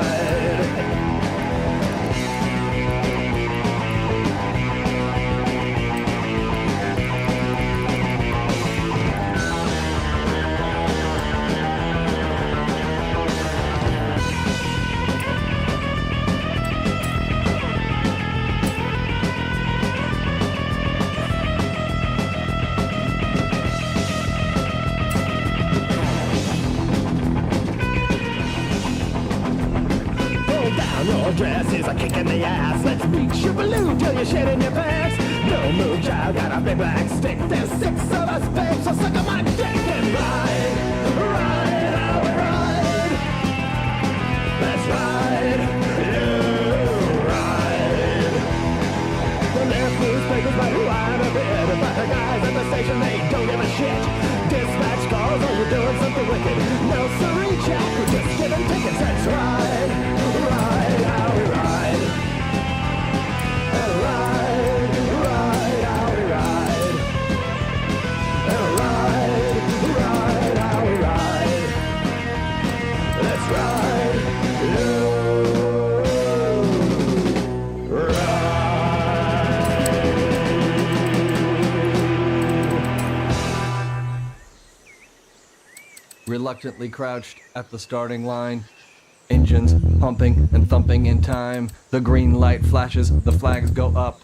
Your dress is a kick in the ass. Let's reach your balloon till you're shedding your pants. No move, child, got a big black stick. There's 6 of us, babe, so suck on my dick and ride, how we ride. Let's ride, you ride. The left newspapers might whine a bit about the guys at the station, they don't give a shit. Dispatch calls, oh, you're doing something wicked. No, sorry, Jack, we're just giving tickets. Let's ride, how we ride. And ride, how we ride. And ride, how we ride. Let's ride, Reluctantly crouched at the starting line, engines pumping and thumping in time. The green light flashes, the flags go up.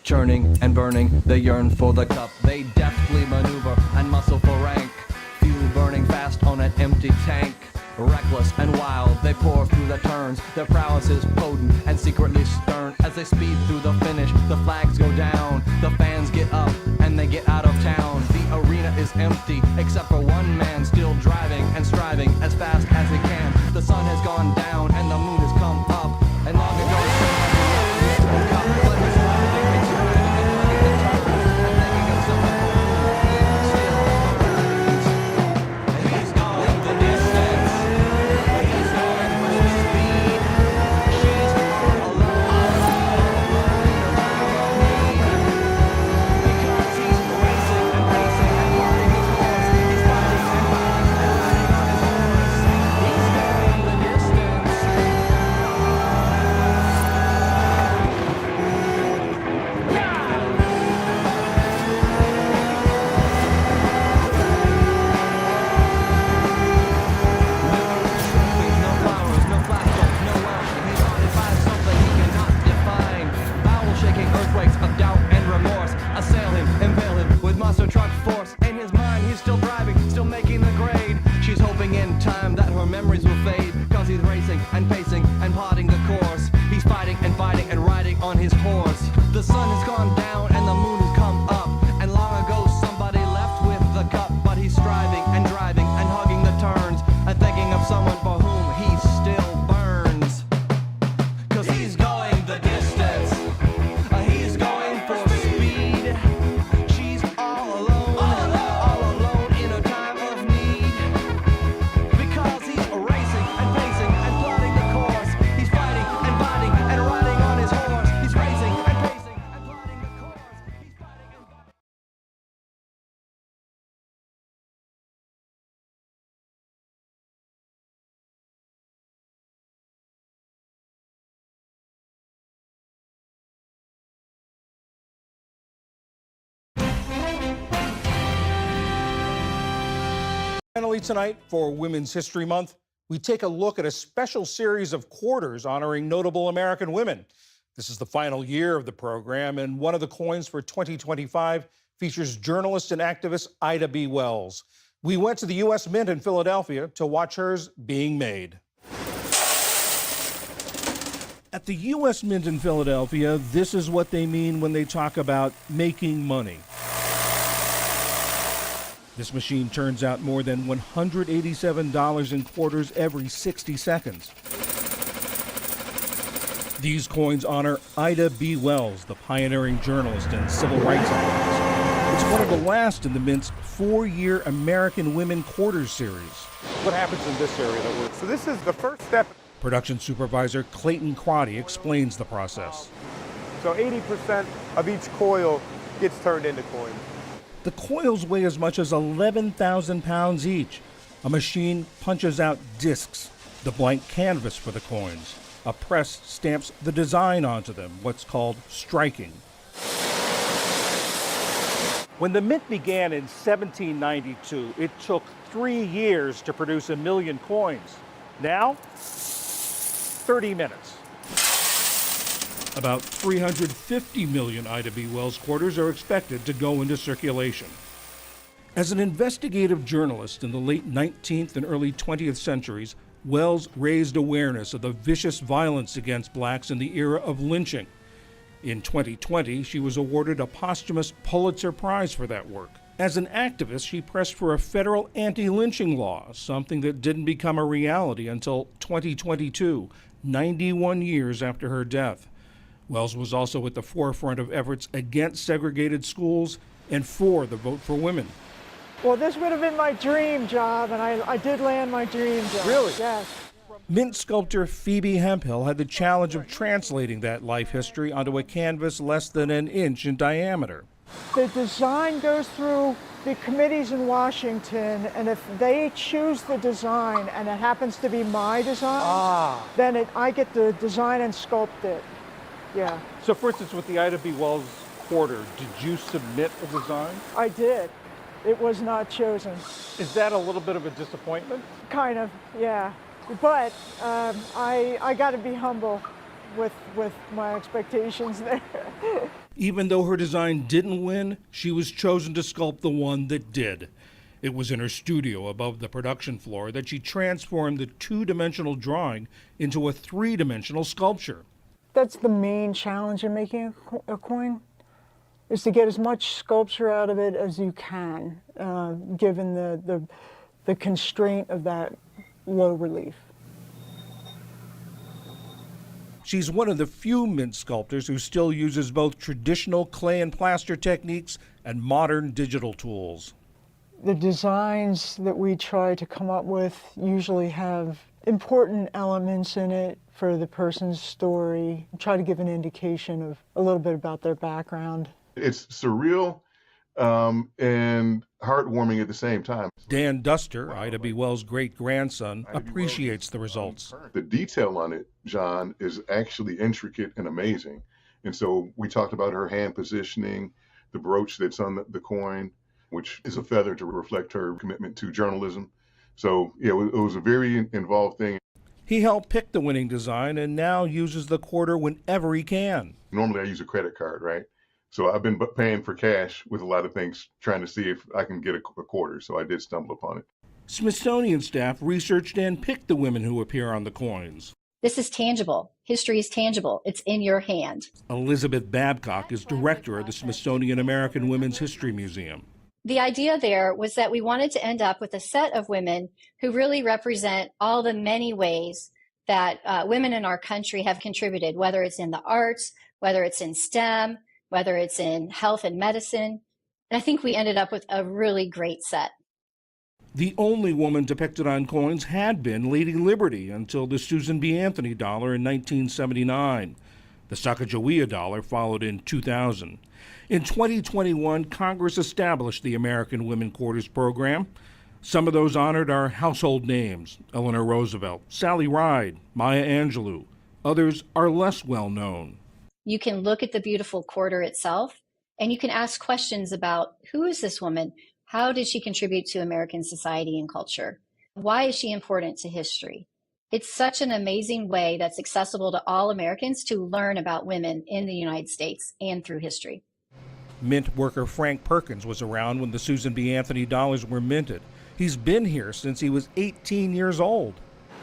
Churning and burning, they yearn for the cup. They deftly maneuver and muscle for rank. Fuel burning fast on an empty tank. Reckless and wild, they pour through the turns. Their prowess is potent and secretly stern. As they speed through the finish, the flags go down. The fans get up and they get out of town. The arena is empty, except for one man still driving and striving as fast as he can. The sun has gone down and the moon has come up. And long ago, someone left the cup, but his life dictates to it and plugging the turn and making himself a Finally tonight, for Women's History Month, we take a look at a special series of quarters honoring notable American women. This is the final year of the program, and one of the coins for 2025 features journalist and activist Ida B. Wells. We went to the U.S. Mint in Philadelphia to watch hers being made. At the U.S. Mint in Philadelphia, this is what they mean when they talk about making money. This machine turns out more than $187 in quarters every 60 seconds. These coins honor Ida B. Wells, the pioneering journalist and civil rights activist. It's one of the last in the Mint's 4-year American Women Quarters series. What happens in this area that works? So this is the first step. Production supervisor Clayton Crotty explains the process. So 80% of each coil gets turned into coins. The coils weigh as much as 11,000 pounds each. A machine punches out discs, the blank canvas for the coins. A press stamps the design onto them, what's called striking. When the Mint began in 1792, it took 3 years to produce 1 million coins. Now, 30 minutes. About 350 million Ida B. Wells quarters are expected to go into circulation. As an investigative journalist in the late 19th and early 20th centuries, Wells raised awareness of the vicious violence against blacks in the era of lynching. In 2020, she was awarded a posthumous Pulitzer Prize for that work. As an activist, she pressed for a federal anti-lynching law, something that didn't become a reality until 2022, 91 years after her death. Wells was also at the forefront of efforts against segregated schools and for the vote for women. Well, this would have been my dream job, and I did land my dream job. Really? Yes. Mint sculptor Phoebe Hemphill had the challenge of translating that life history onto a canvas less than an inch in diameter. The design goes through the committees in Washington, and if they choose the design and it happens to be my design, then I get to design and sculpt it. Yeah. So for instance, with the Ida B. Wells quarter, did you submit a design? I did. It was not chosen. Is that a little bit of a disappointment? Kind of, yeah. But I got to be humble with my expectations there. Even though her design didn't win, she was chosen to sculpt the one that did. It was in her studio above the production floor that she transformed the 2-dimensional drawing into a 3-dimensional sculpture. That's the main challenge in making a coin, is to get as much sculpture out of it as you can, given the constraint of that low relief. She's one of the few Mint sculptors who still uses both traditional clay and plaster techniques and modern digital tools. The designs that we try to come up with usually have important elements in it for the person's story, try to give an indication of a little bit about their background. It's surreal and heartwarming at the same time. Dan Duster, Ida B. Wells' great-grandson, appreciates the results. The detail on it, John, is actually intricate and amazing. And so we talked about her hand positioning, the brooch that's on the coin, which is a feather to reflect her commitment to journalism. So yeah, it was a very involved thing. He helped pick the winning design and now uses the quarter whenever he can. Normally I use a credit card, right? So I've been paying for cash with a lot of things, trying to see if I can get a quarter. So I did stumble upon it. Smithsonian staff researched and picked the women who appear on the coins. This is tangible. History is tangible. It's in your hand. Elizabeth Babcock is director of the Smithsonian American Women's History Museum. The idea there was that we wanted to end up with a set of women who really represent all the many ways that women in our country have contributed, whether it's in the arts, whether it's in STEM, whether it's in health and medicine. And I think we ended up with a really great set. The only woman depicted on coins had been Lady Liberty until the Susan B. Anthony dollar in 1979. The Sacagawea dollar followed in 2000. In 2021, Congress established the American Women Quarters Program. Some of those honored are household names: Eleanor Roosevelt, Sally Ride, Maya Angelou. Others are less well known. You can look at the beautiful quarter itself, and you can ask questions about, who is this woman? How did she contribute to American society and culture? Why is she important to history? It's such an amazing way that's accessible to all Americans to learn about women in the United States and through history. Mint worker Frank Perkins was around when the Susan B. Anthony dollars were minted. He's been here since he was 18 years old.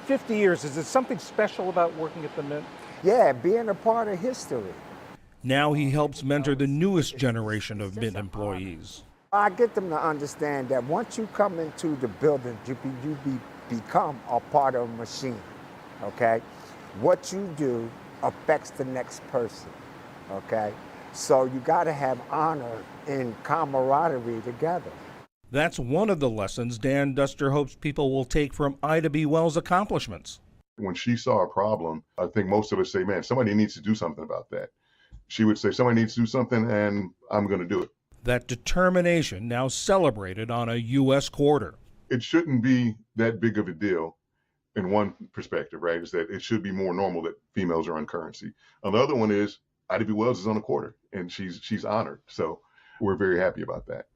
50 years, is it something special about working at the Mint? Yeah, being a part of history. Now he helps mentor the newest generation of Mint employees. I get them to understand that once you come into the building, you become a part of a machine, okay? What you do affects the next person, okay? So you gotta have honor and camaraderie together. That's one of the lessons Dan Duster hopes people will take from Ida B. Wells' accomplishments. When she saw a problem, I think most of us say, man, somebody needs to do something about that. She would say, somebody needs to do something, and I'm going to do it. That determination now celebrated on a U.S. quarter. It shouldn't be that big of a deal in one perspective, right? Is that it should be more normal that females are on currency. And the other one is Ida B. Wells is on a quarter, and she's honored. So we're very happy about that.